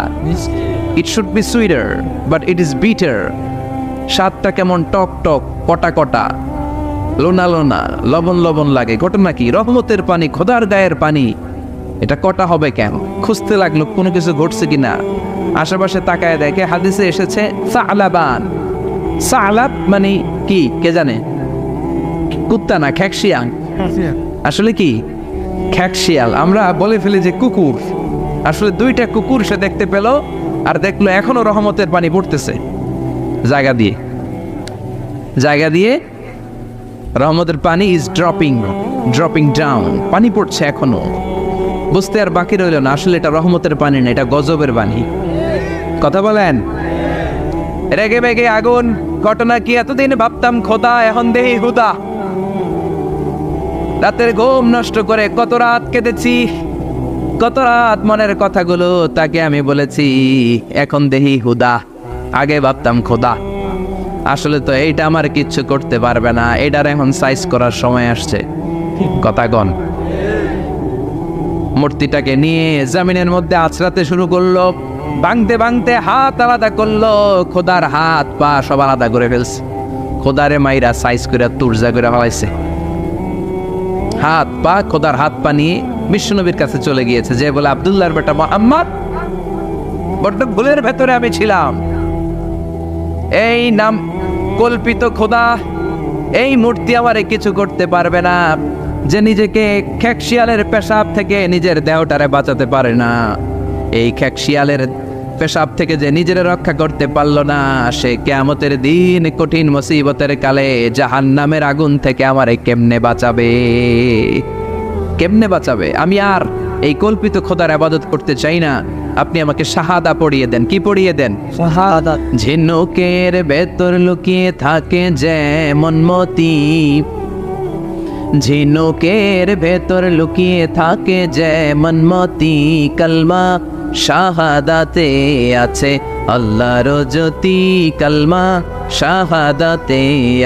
It should be sweeter, but it is bitter. স্বাদটা কেমন টক টক, কটা কটা, লোনা লোনা, লবণ লবণ লাগে। ঘটনা কি? রহমতের পানি, খোদার গায়ের পানি, এটা কটা হবে কেন? খুঁজতে লাগলো কোনো কিছু ঘটছে কিনা। আশেপাশে তাকায় দেখে হাদিসে এসেছে সালাবান। সালাব মানে কি কে জানে? কুত্তা না, খ্যাকশিয়াল। আসলে কি? খ্যাকশিয়াল। আমরা বলে ফেলি যে কুকুর, আসলে দুইটা কুকুর সে দেখতে পেল, আর দেখলো এখনো রহমতের পানি পড়তেছে জায়গা দিয়ে, জায়গা দিয়ে রহমতের পানি ইজ ড্রপিং ডাউন, পানি পড়ছে এখনো। বুঝতে আর বাকি রইল না, আসলে এটা রহমতের পানি না, এটা গজবের পানি। কথা বলেন। রেগে বেগে আগুন। ঘটনা কি? এতদিন ভাবতাম খোদা, এখন দেহি হুদা। রাতের ঘুম নষ্ট করে কত রাত কেঁদেছি, কত রাত মনের কথাগুলো তাকে আমি বলেছি, এখন দেহি হুদা। আগে ভাবতাম খোদা, আসলে তো এইটা আমার কিচ্ছু করতে পারবে না, এটার এখন সাইজ করার সময় আসছে। কথা গণ। মূর্তিটাকে নিয়ে জমিনের মধ্যে আছড়াতে শুরু করলো, ভাঙতে ভাঙতে হাত আলাদা করলো, খোদার হাত পা সব আলাদা করে ফেলছে। খোদারে মাইরা সাইজ করে তুরজা করে ফেলাইছে। হাত পা, খোদার হাত পা নিয়ে বিশ্বনবীর কাছে চলে গিয়েছে, যে বলে আব্দুল্লাহর বেটা মুহাম্মদ, বড্ড ভুলের ভেতরে আমি ছিলাম। এই নাম কল্পিত খোদা, এই মূর্তি আমারে কিছু করতে পারবে না, যে নিজেকে খ্যাকশিয়ালের পেশাব থেকে নিজের দেহটারে বাঁচাতে পারে না। এই খ্যাকশিয়ালের পেশাব থেকে যে নিজের রক্ষা করতে পারলো না, সে কিয়ামতের দিন কঠিন মুসিবতের কালে জাহান্নামের আগুন থেকে আমারে কেমনে বাঁচাবে? কেমনে বাঁচাবে? আমি আর এই কল্পিত খোদার ইবাদত করতে চাই না, আপনি আমাকে শাহাদা পড়িয়ে দেন। কি পড়িয়ে দেন? শাহাদাত। ঝিনুকের ভেতর লুকিয়ে থাকে যেমন মতি, ঝিনুকের ভেতর লুকিয়ে থাকে যেমন মতি, কালমা শাহাদাতে আছে আল্লাহর জ্যোতি, কালমা শাহাদাতে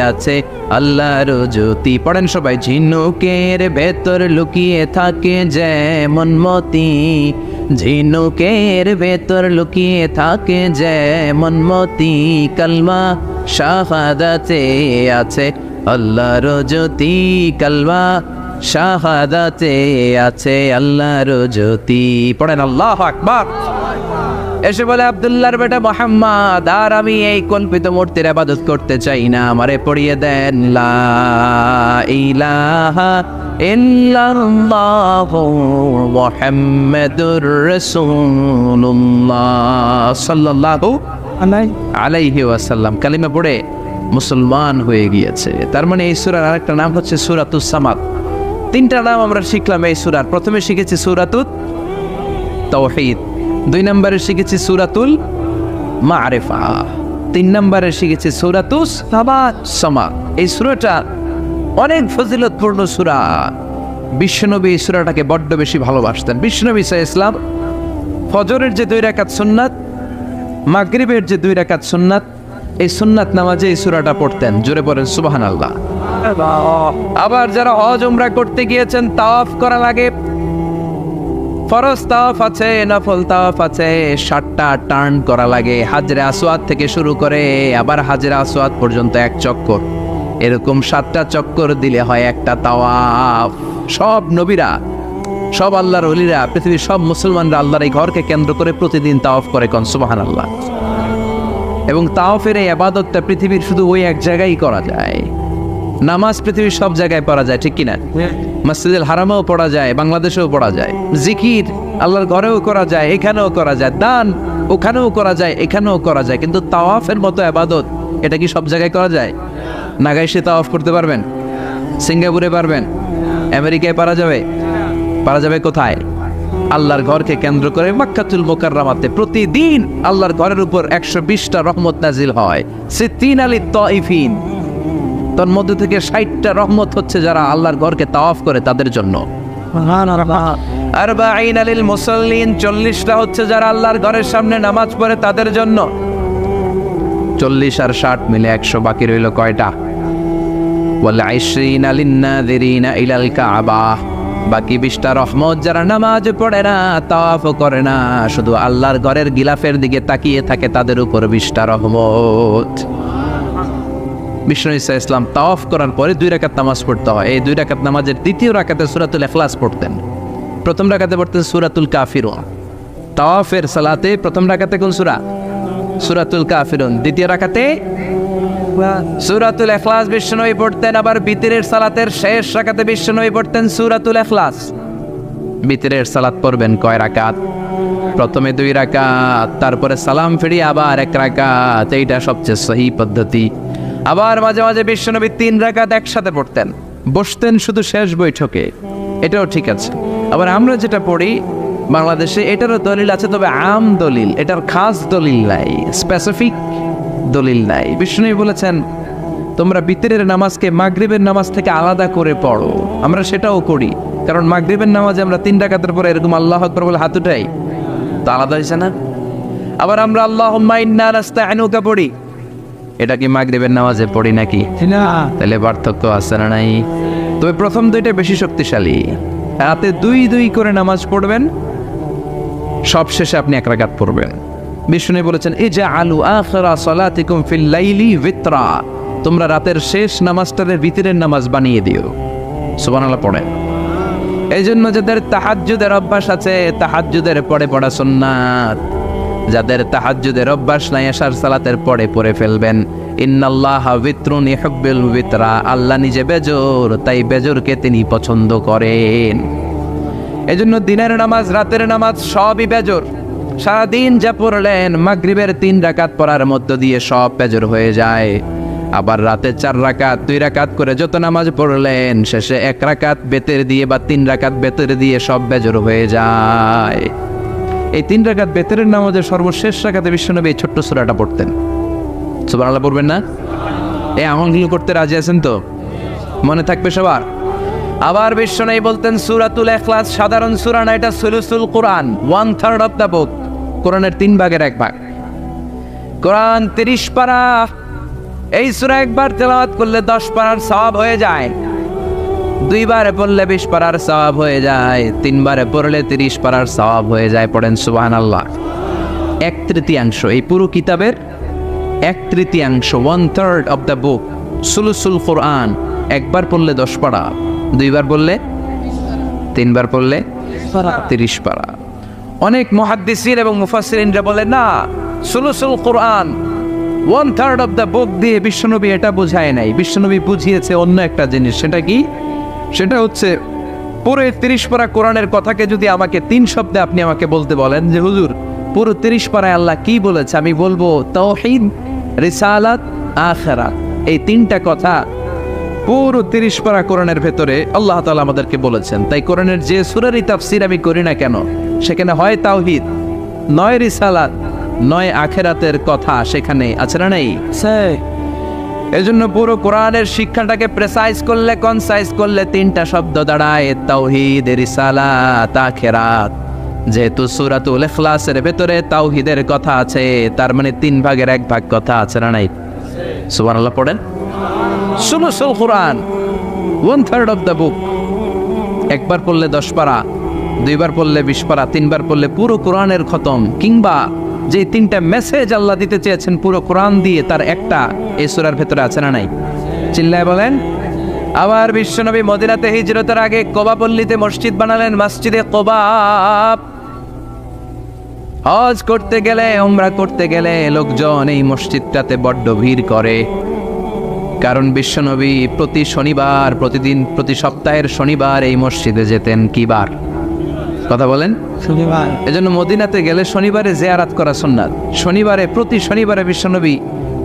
আছে আল্লাহর জ্যোতি। পড়েন সবাই। ঝিনুকের ভেতর লুকিয়ে থাকে যেমন মতি, ঝিনুকের ভেতর লুকিয়ে থাকে যেমন মতি, কালমা শাহাদাতে আছে আল্লাহর জ্যোতি, কালমা শাহাদাতে আছে আল্লাহর জ্যোতি। পড়েন আল্লাহু আকবার। এসে বলে আব্দুল্লাহর বেটা মুহাম্মদ, আর আমি এই কল্পিত মূর্তির ইবাদত করতে চাই না, আমারে পড়িয়ে দেন লা ইলাহা ইল্লাল্লাহু মুহাম্মাদুর রাসূলুল্লাহ সাল্লাল্লাহু আলাইহি ওয়াসাল্লাম। কালিমা পড়ে মুসলমান হয়ে গিয়েছে। তার মানে এই সূরার আরেকটা নাম হচ্ছে সূরাতুস সামাদ। তিনটা নাম আমরা শিখলাম এই সূরার। প্রথমে শিখেছি সূরাতুত তাওহীদ, 2 নম্বরে শিখেছি সূরাতুল মারিফা, 3 নম্বরে শিখেছি সূরাতুস সামাদ। এই সূরাটা অনেক ফজিলতপূর্ণ সূরা। বিশ্বনবী এই সূরাটাকে বড্ড বেশি ভালোবাসতেন। বিশ্বনবী সাল্লাল্লাহু আলাইহি ওয়াসাল্লাম ফজরের যে 2 রাকাত সুন্নাত, মাগরিবের যে 2 রাকাত সুন্নাত, এই সুন্নাত নামাজে এই সূরাটা পড়তেন। জোরে পড়েন সুবহানাল্লাহ। আবার যারা হজ উমরা করতে গিয়েছেন, তাওয়াফ করা লাগে, ফরজ তাওয়াফ আছে, নফল তাওয়াফ আছে, 7টা টার্ন করা লাগে। হাজরে আসওয়াদ থেকে শুরু করে আবার হাজরে আসওয়াদ পর্যন্ত 1 চক্কর, এরকম 7টা চক্কর দিলে হয় একটা তাওয়াফ। সব নবীরা, সব আল্লাহর ওলিরা, পৃথিবীর সব মুসলমানরা আল্লাহর এই ঘরকে কেন্দ্র করে প্রতিদিন তাওয়াফ করে। কোন সুবহানাল্লাহ। এবং তাওয়াফের এই ইবাদতটা পৃথিবীর শুধু ওই এক জায়গায় করা যায়। নামাজ পৃথিবীর সব জায়গায় পড়া যায়, ঠিক কিনা? মসজিদুল হারামেও পড়া যায়, বাংলাদেশেও পড়া যায়। জিকির আল্লাহর ঘরেও করা যায়, এখানেও করা যায়। দান ওখানেও করা যায়, এখানেও করা যায়। কিন্তু তাওয়াফের মতো ইবাদত, এটা কি সব জায়গায় করা যায়? নাগাইশে তাওয়াফ করতে পারবেন? সিঙ্গাপুরে পারবেন? আমেরিকায় পারা যাবে? পারা যাবে কোথায়? আল্লাহর ঘরকে কেন্দ্র করে মক্কাতুল মুকাররমাতে প্রতিদিন আল্লাহর ঘরের উপর 120টা রহমত নাজিল হয়। সিত্তিন আলিত তাইফিন, তার মধ্যে থেকে 60টা রহমত হচ্ছে যারা আল্লাহর ঘরকে তাওয়াফ করে তাদের জন্য। আরবাঈন লিল মুসাল্লিন, 40টা হচ্ছে যারা আল্লাহর ঘরের সামনে নামাজ পড়ে তাদের জন্য। 40 আর 60 মিলে 100, বাকি রইল কয়টা? ওয়াল 20 লিন নাযিরিনা ইলাল কাবা, বাকি 20টা রহমত যারা নামাজ পড়ে না, তাওয়াফ করে না, শুধু আল্লাহর ঘরের গিলাফের দিকে তাকিয়ে থাকে, তাদের উপর 20টা রহমত। বিষ্ণু ঈসা ইসলাম তাওয়াফ করার পরে 2 রাকাত নামাজ পড়তে হয়। এই 2 রাকাত নামাজের দ্বিতীয় রাকাতে সূরাতুল ইখলাস পড়তেন, প্রথম রাকাতে পড়তেন সূরাতুল কাফিরুন। তাওয়াফের সালাতে প্রথম রাকাতে কোন সূরা? সূরাতুল কাফিরুন। দ্বিতীয় রাকাতে সূরাতুল ইখলাস বিষ্ণুই পড়তেন। আবার বিতরের সালাতের শেষ রাকাতে বিষ্ণুই পড়তেন সূরাতুল ইখলাস। বিতরের সালাত পড়বেন কয় রাকাত? প্রথমে 2 রাকাত, তারপরে সালাম ফিরিয়ে আবার 1 রাকাত। এইটা সবচেয়ে সহি পদ্ধতি। আবার মাঝে মাঝে বিশ্বনবী 3 রাকাত একসাথে পড়তেন, বসতেন শুধু শেষ বৈঠকে, এটাও ঠিক আছে। আবার আমরা যেটা পড়ি বাংলাদেশে, এটারও দলিল আছে, তবে আম দলিল, এটার খাস দলিল নাই, স্পেসিফিক দলিল নাই। বিষ্ণুই বলেছেন তোমরা বিতরের নামাজকে মাগরিবের নামাজ থেকে আলাদা করে পড়ো। আমরা সেটাও করি, কারণ মাগরিবের নামাজে আমরা 3 রাকাতের পরে এরকম আল্লাহু আকবার বলে হাত উঠাই, তো আলাদা হয়েছে না? আবার আমরা আল্লাহুম্মা ইন্না নাস্তাইনুকা পড়ি, এটা কি মাগরিবের নামাজে পড়ি নাকি? তাহলে পার্থক্য আছে না নাই? তবে প্রথম 2টা বেশি শক্তিশালী। রাতে 2 করে নামাজ পড়বেন, সব শেষে আপনি 1 রাকাত পড়বেন। বিষ্ণু বলেছেন ইজআলু আখিরা সালাতিকুম ফিল লাইলি বিতরা, তোমরা রাতের শেষ নামাজটারে বিতরের নামাজ বানিয়ে দিও। সুবহানাল্লাহ পড়েন। এই জন্য যাদের তাহাজ্জুদের অভ্যাস আছে, তাহাজ্জুদের পরে পড়া সুন্নাত। যাদের তাহাজ্জুদের অভ্যাস নাই, এশার সালাতের পরে পড়ে ফেলবেন। ইন্নাল্লাহা বিতরুন ইউহিব্বুল বিতরা, আল্লাহ নিজে বেজোর, তাই বেজোরকে তিনি পছন্দ করেন। এজন্য দিনের নামাজ, রাতের নামাজ সবই বেজোর। সারাদিন যা পড়লেন, মাগরিবের 3 রাকাত পড়ার মধ্য দিয়ে সব বেজোর হয়ে যায়। আবার রাতে 4 রাকাত 2 রাকাত করে যত নামাজ পড়লেন, শেষে 1 রাকাত বেতের দিয়ে বা 3 রাকাত বেতের দিয়ে সব বেজর হয়ে যায়। এই 3 রাকাত বেতের নামাজের সর্বশেষ রাকাতে বিশ্বনবী এই ছোট্ট সূরাটা পড়তেন। সুবহানাল্লাহ পড়বেন না? এই আমলগুলো করতে রাজি আছেন তো? মনে থাকবে সবার? আবার বিশ্বনবী বলতেন সূরাতুল ইখলাস সাধারণ সূরা না, এটা সুলুসুল কোরআন, 1/3 অফ দ্য বুক। কোরআনের 3 ভাগের 1 ভাগ। কোরআন 30 পারা। এই সূরা একবার তেলাওয়াত করলে 10 পারার সওয়াব হয়ে যায়, 2 বারে পড়লে 20 পারার সওয়াব হয়ে যায়, 3 বারে পড়লে 30 পারার সওয়াব হয়ে যায়। পড়েন সুবহানাল্লাহ। 1/3 এই পুরো কিতাবের 1/3, 1/3 অফ দ্য বুক সুলুসুল কোরআন। একবার পড়লে 10 পারা, 2 বার পড়লে 3 বার পড়লে 30 পারা। অনেক মুহাদ্দিসিন এবং মুফাসসিরিনরা বলে না, সুলুসুল কোরআন 1/3 অফ দ্য বুক দিয়ে বিশ্বনবী এটা বোঝায় নাই। বিশ্বনবী বুঝিয়েছে অন্য একটা জিনিস। সেটা কি? সেটা হচ্ছে পুরো 30 পারা কোরআনের কথাকে যদি আমাকে 3 শব্দে আপনি আমাকে বলতে বলেন যে হুজুর পুরো 30 পারায় আল্লাহ কি বলেছে, আমি বলবো তাওহীদ, রিসালাত, আখিরাত। এই 3টা কথা পুরো 30 পারা কোরআনের ভেতরে আল্লাহ তাআলা আমাদেরকে বলেছেন। তাই কোরআনের যে সূরারই তাফসীর আমি করি না কেন, সেখানে হয় তাওহীদ, নয় রিসালাত, নয় আখিরাতের কথা সেখানে আছে না নাই? এজন্য পুরো কোরআনের শিক্ষাটাকে প্রেসাইজ করলে, কনসাইজ করলে 3টা শব্দ দাঁড়ায়, তাওহীদ, রিসালাত, আখিরাত। যেহেতু সূরাতুল ইখলাসের ভেতরে তাওহীদের কথা আছে, তার মানে 3 ভাগের 1 ভাগ কথা আছে না নাই? সুবহানাল্লাহ পড়েন। সুলুসুল কোরআন 1/3 অফ দ্য বুক। একবার পড়লে 10 পারা, 2 বার পড়লে 20 পারা, 3 বার পড়লে পুরো কোরআনের খতম। কিংবা যে 3টা মেসেজ আল্লাহ দিতে চেয়েছেন পুরো কোরআন দিয়ে, তার একটা এই সূরার ভেতরে আছে না নাই? চিল্লায় বলেন। আবার বিশ্বনবী মদিনাতে হিজরতের আগে কোবা পল্লীতে মসজিদ বানালেন, মসজিদে কোবা। হজ করতে গেলে, উমরা করতে গেলে লোকজন এই মসজিদটাতে বড্ড ভিড় করে। কারণ বিশ্বনবী প্রতি শনিবার, প্রতিদিন, প্রতি সপ্তাহের শনিবার এই মসজিদে যেতেন। কি বার? কথা বলেন। শনিবার। এজন্য মদিনাতে গেলে শনিবারে জিয়ারাত করা সুন্নাত। শনিবারে, প্রতি শনিবারে বিশ্বনবী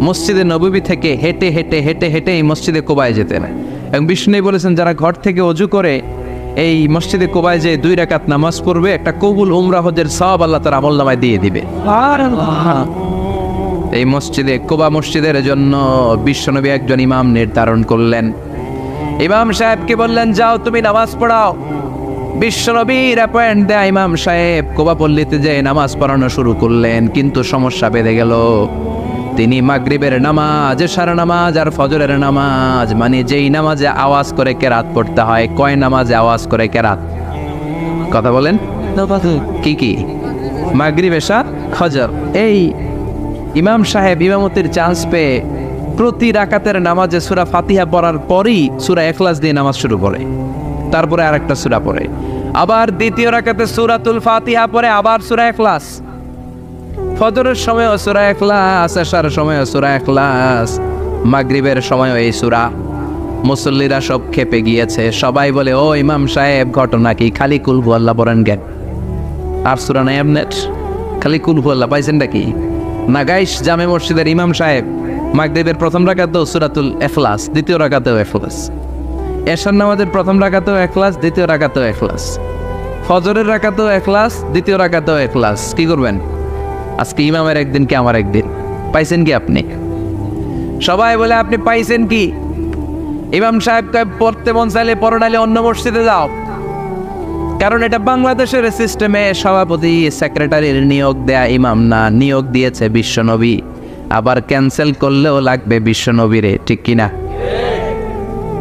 মসজিদে নববী থেকে হেঁটে হেঁটে হেঁটে হেঁটে এই মসজিদে কোবায় যেতেন। এবং বিষ্ণু বলেছেন যারা ঘর থেকে ওযু করে এই মসজিদে কোবায় যে 2 রাকাত নামাজ পড়বে, একটা কবুল উমরা হজের সওয়াব আল্লাহ তার আমলনামায় দিয়ে দিবে। এই মসজিদে কোবা মসজিদের জন্য বিশ্বনবী একজন ইমাম নির্ধারণ করলেন। ইমাম সাহেবকে বললেন যাও তুমি নামাজ পড়াও। বিশ্বনবীর অ্যাপয়েন্ট দেয়া ইমাম সাহেব কোবা পল্লীতে যে নামাজ পড়ানো শুরু করলেন, কিন্তু সমস্যা বেড়ে গেল। তিনি মাগরিবের নামাজ, এশার নামাজ আর ফজরের নামাজ, মানে যেই নামাজে আওয়াজ করে কেরাত পড়তে হয়, কয় নামাজে আওয়াজ করে কেরাত? কথা বলেন। কি কি? মাগরিব, এশা, ফজর। এই ইমাম সাহেব ইমামতির চান্স পেয়ে প্রতি রাকাতের নামাজে সূরা ফাতিহা পড়ার পরই সূরা ইখলাস দিয়ে নামাজ শুরু করে, তারপরে আরেকটা সূরা পড়ে, আবার দ্বিতীয় রাকাতে সূরাতুল ফাতিহা পড়ে, আবার সূরা ইখলাস। ফজরের সময়ও সূরা ইখলাস, এশার সময়ও সূরা ইখলাস, মাগরিবের সময়ও এই সূরা। মুসল্লিরা সব খেপে গিয়েছে। সবাই বলে ও ইমাম সাহেব ঘটনা কি? খালি কুল হু আল্লাহ পড়েন কেন? আর সূরা নাই আপনার? খালি কুল হু আল্লাহ পাইছেন নাকি? নাগাইশ জামে মসজিদের ইমাম সাহেব মাগরিবের প্রথম রাকাতেও সূরাতুল ইখলাস, দ্বিতীয় রাকাতেও ইখলাস। এশার নামাজের প্রথম রাকাতেও ইখলাস, দ্বিতীয় রাকাতেও ইখলাস। ফজরের রাকাতেও ইখলাস, দ্বিতীয় রাকাতেও ইখলাস। কি করবেন? আজকে ইমামের একদিন কি আমার একদিন। পাইছেন কি আপনি? সবাই বলে আপনি পাইছেন কি? ইমাম সাহেব পড়তে মন চাইলে পড়ো, নাইলে অন্য মসজিদে যাও। কারণ এটা বাংলাদেশের সিস্টেমে সভাপতি সেক্রেটারির নিয়োগ দেয়া ইমাম না, নিয়োগ দিয়েছে বিশ্বনবী। আবার ক্যান্সেল করলেও লাগবে বিশ্বনবীরে, ঠিক কিনা?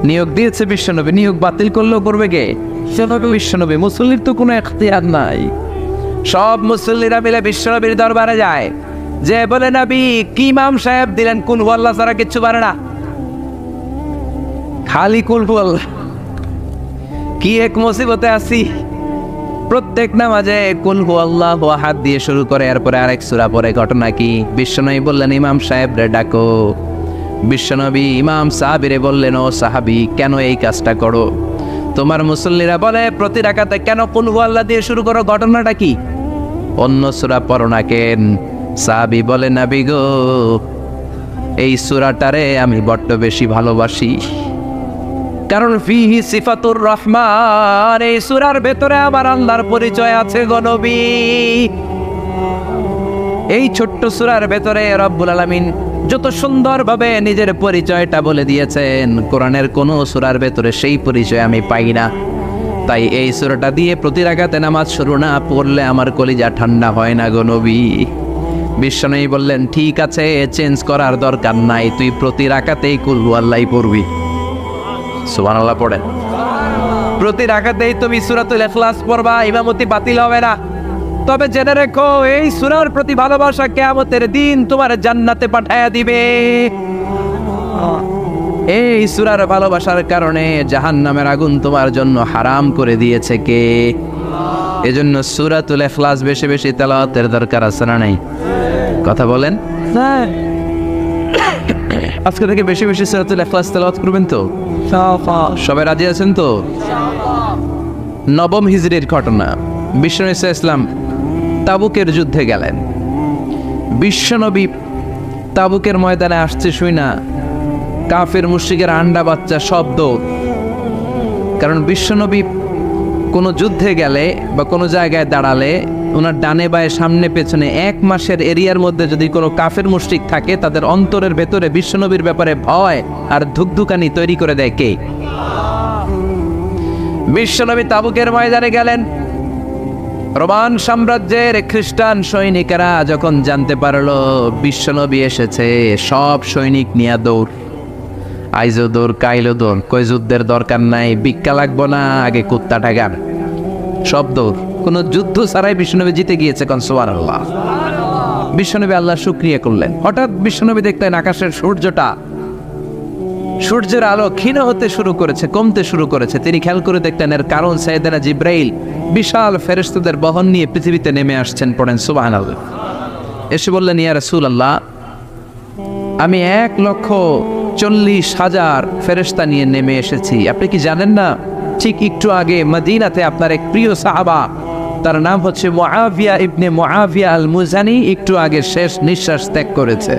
নিয়োগ দিয়েছে বিশ্বনবী, নিয়োগ বাতিল করলেও করবে কে? বিশ্বনবী। মুসল্লির তো কোনো এখতিয়ার নাই। সব মুসল্লিরা মিলে বিশ্বনবীর দরবারে যায়, যে বলে নবী কি ইমাম সাহেব দিলেন, কুল হু আল্লাহ ছাড়া কিচ্ছু পারে না, খালি কুল হু আল্লাহ। কি এক মুসিবতে আছি, প্রত্যেক নামাজে কুল হু আল্লাহু আহাদ দিয়ে শুরু করে, এরপরে আরেক সূরা পড়ে। ঘটনা কি? বিশ্বনবী বললেন ইমাম সাহেব রে ডাকো। বিশ্বনবী ইমাম সাহাবীরে বললেন ও সাহাবী কেন এই কাজটা করো? তোমার মুসল্লিরা বলে প্রতি রাকাতে কেন কুল হু আল্লাহ দিয়ে শুরু করো, ঘটনাটা কি? অন্য সূরা পড়ো না কেন? সাহাবী বলে নবী গো এই সূরাটারে আমি বড্ড বেশি ভালোবাসি, কারণ ফিহি সিফাতুর রহমান, এই সূরার ভেতরে আমার আল্লাহর পরিচয় আছে গো নবী। এই ছোট্ট সূরার ভেতরে রব্বুল আলামিন যত সুন্দরভাবে নিজের পরিচয়টা বলে দিয়েছেন, কোরআনের কোন সূরার ভেতরে সেই পরিচয় আমি পাই না। তাই এই সূরাটা দিয়ে প্রতি রাকাতে নামাজ শুরু না পড়লে আমার কলিজা ঠান্ডা হয় না গো নবী। বিশ্বনবী বললেন, ঠিক আছে, চেঞ্জ করার দরকার নাই, তুই প্রতি রাকাতেই কুল হুয়াল্লাহই পড়বি। সুবহানাল্লাহ পড়েন। প্রতি রাকাতেই তুমি সূরাতুল ইখলাস পড়বা, ইমামতি বাতিল হবে না। তবে জেনে রেখো, এই সূরার প্রতি ভালোবাসা কিয়ামতের দিন তোমার জান্নাতে পাঠায়া দিবে। এই সূরার ভালোবাসার কারণে জাহান্নামের আগুন তোমার জন্য হারাম করে দিয়েছে কে? এজন্য সূরাতুল ইখলাস বেশি বেশি তেলাওয়াতের দরকার আছে না নাই? কথা বলেন। আজকে থেকে বেশি বেশি সূরাতুল ইখলাস তেলাওয়াত করবেন তো? সবাই রাজি আছেন তো? নবম হিজরির ঘটনা, বিশ্বনবী সাল্লাল্লাহু আলাইহি ওয়াসাল্লাম তাবুকের যুদ্ধে গেলেন। বিশ্বনবী তাবুকের ময়দানে আসছে শুই না কাফের মুশরিকের আন্ডা বাচ্চা সব দৌড়। কারণ বিশ্বনবী কোনো যুদ্ধে গেলে বা কোনো জায়গায় দাঁড়ালে ওনার ডানে বায়ে সামনে পেছনে 1 মাসের এরিয়ার মধ্যে যদি কোনো কাফের মুশরিক থাকে, তাদের অন্তরের ভেতরে বিশ্বনবীর ব্যাপারে ভয় আর ধুকধুকানি তৈরি করে দেয় কে? বিশ্বনবী তাবুকের ময়দানে গেলেন। রোমান সাম্রাজ্যের খ্রিস্টান সৈনিকেরা যখন জানতে পারলো বিশ্বনবী এসেছে, সব সৈনিক নিয়ে দৌড়। আইজো দৌড়, কাইলো দৌড়, কই যুদ্ধের দরকার নাই, ভিক্ষা লাগবো না, আগে কুত্তা ঠাগান, সব দৌড়। কোনো যুদ্ধ ছাড়াই বিশ্বনবী জিতে গিয়েছে। কোন সুবহানাল্লাহ। বিশ্বনবী আল্লাহ শুকরিয়া করলেন। হঠাৎ বিশ্বনবী দেখলেন আকাশের সূর্যের আলো ক্ষীণ হতে শুরু করেছে, কমতে শুরু করেছে। তিনি খেয়াল করে দেখলেন এর কারণ সাইয়েদনা জিব্রাইল বিশাল ফেরেশতাদের বহন নিয়ে পৃথিবীতে নেমে আসছেন। পড়েন সুবহানাল্লাহ। এসে বললেন, ইয়া রাসূলুল্লাহ, আমি 1,40,000 ফেরেশতা নিয়ে নেমে এসেছি। আপনি কি জানেন না, ঠিক একটু আগে মদিনাতে আপনার এক প্রিয় সাহাবা, তার নাম হচ্ছে মুআবিয়া ইবনে মুআবিয়া আল মুজানি, একটু আগে শেষ নিঃশ্বাস ত্যাগ করেছে।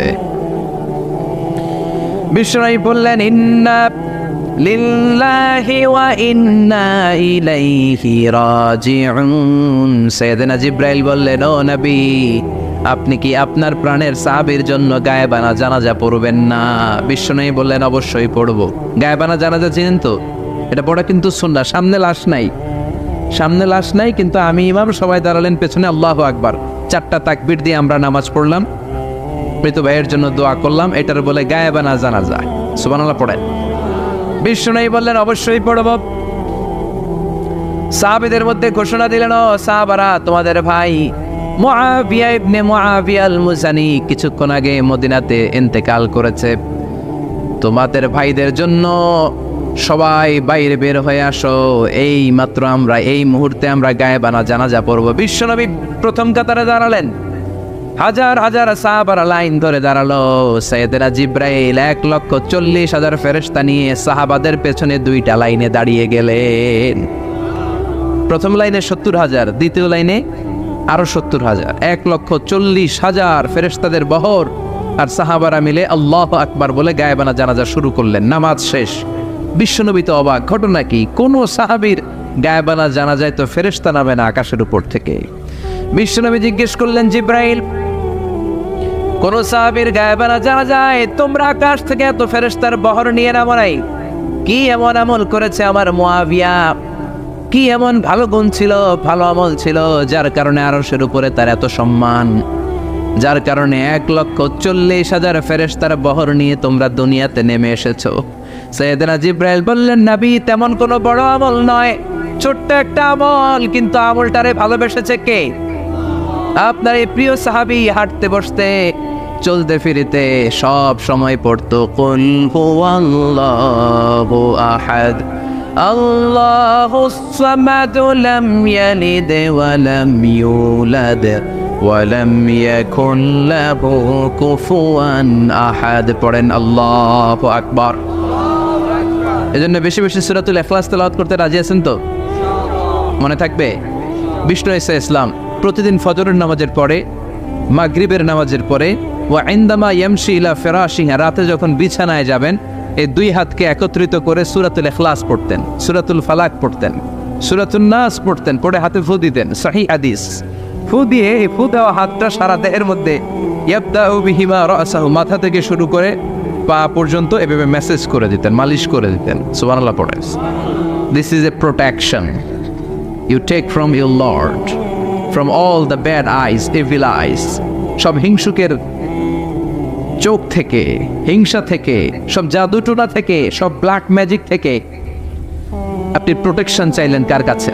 বিশ্বনবী বললেন, ইন্না লিল্লাহি ওয়া ইন্না ইলাইহি রাজিউন। সাইয়েদনা জিব্রাইল বললেন, ও নবী, আপনি কি আপনার প্রাণের সাহাবীর জন্য গায়েবানা জানাজা পড়বেন না? বিশ্বনবী বললেন, অবশ্যই পড়ব। গায়েবানা জানাজা চিনেন তো? এটা পড়া কিন্তু সুন্নাহ। সামনে লাশ নাই, কিন্তু আমি ইমাম, সবাই দাঁড়ালেন পেছনে, আল্লাহু আকবার, 4টা তাকবীর দিয়ে আমরা নামাজ পড়লাম, মৃত ভাইয়ের জন্য দোয়া করলাম, এটার বলে গায়েবানা জানাজা। সুবহানাল্লাহ পড়েন। বিশ্বনবী বললেন, অবশ্যই পড়ব। সাহাবীদের মধ্যে ঘোষণা দিলেন, ও সাহাবারা, তোমাদের ভাই মুআবিয়া ইবনে মুআবিয়া আল মুজানি কিছুক্ষণ আগে মদিনাতে ইন্তেকাল করেছে। তোমাদের ভাইদের জন্য সবাই বাইরে বের হয়ে আসো, এই মাত্র আমরা, এই মুহূর্তে আমরা গায়েবানা জানাজা পড়ব। বিশ্বনবী প্রথম কাতারে দাঁড়ালেন, হাজার হাজার সাহাবারা লাইন ধরে দাঁড়ালো। সাইয়েদনা জিব্রাইল 1,40,000 ফেরেশতা নিয়ে সাহাবাদের পেছনে 2টা লাইনে দাঁড়িয়ে গেলেন। প্রথম লাইনে 70,000, দ্বিতীয় লাইনে আরো 70,000, 1,40,000 ফেরেশতাদের বহর। আর সাহাবারা মিলে আল্লাহু আকবার বলে গায়েবানা জানাজা শুরু করলেন। নামাজ শেষ। বিশ্বনবী তো অবাক, ঘটনা কি? কোন সাহাবীর গায়েবানা জানাজায় তো ফেরেশতা নামে না আকাশের উপর থেকে। বিশ্বনবী জিজ্ঞেস করলেন, জিব্রাইল, কোন সাহাবীর গায়েবানা জানাজায় তোমরা আকাশ থেকে এত ফেরেশতার বহর নিয়ে নামো নাই? কি এমন আমল করেছে আমার মুআবিয়া? কি এমন ভালো গুণ ছিল, ভালো আমল ছিল, যার কারণে আরশের উপরে তার এত সম্মান, যার কারণে 1,40,000 ফেরেশতার বহর নিয়ে তোমরা দুনিয়াতে নেমে এসেছো? সাইয়েদনা জিব্রাইল বললেন, নবী, তেমন কোনো বড় আমল নয়, ছোট্ট একটা আমল, কিন্তু আমলটারে ভালোবেসেছে কে? আপনার এই প্রিয় সাহাবী হাঁটতে বসতে চলতে ফিরিতে সব সময় পড়তো, কুল হুয়াল্লাহু আহাদ, আল্লাহুস সামাদ, লাম ইয়ালিদ ওয়া লাম ইউলাদ ওয়া লাম ইয়াকুন লাহু কুফুয়ান আহাদ। পড়েন আল্লাহু আকবার। এজন্য বেশি বেশি সূরাতুল ইখলাস তেলাওয়াত করতে রাজি আছেন তো? মনে থাকবে? বিষ্ণু ঈসা ইসলাম প্রতিদিন ফজরের নামাজের পরে, মাগরিবের নামাজের পরে ওয়া ইনদামা ইয়ামশি ইলা ফিরাশিহি, রাতে যখন বিছানায় যাবেন এই দুই হাতকে একত্রিত করে সূরাতুল ইখলাস পড়তেন, সূরাতুল ফালাক পড়তেন, সূরাতুন নাস পড়তেন, পড়ে হাতে ফু দিতেন। সহিহ হাদিস। ফু দিয়ে এই ফু দেওয়া হাতটা সারা দেহের মধ্যে ইয়াবদাউ বিহিমা রাসাহু, মাথা থেকে শুরু করে পা পর্যন্ত এভাবে মেসেজ করে দিতেন, মালিশ করে দিতেন। সুবহানাল্লাহ পড়েন। This is a protection you take from your lord, from all the bad eyes, evil eyes, সব হিংসুকের চোখ থেকে, হিংসা থেকে, সব জাদুটোনা থেকে, সব ব্ল্যাক ম্যাজিক থেকে আপনি প্রোটেকশন চাইলেন কার কাছে?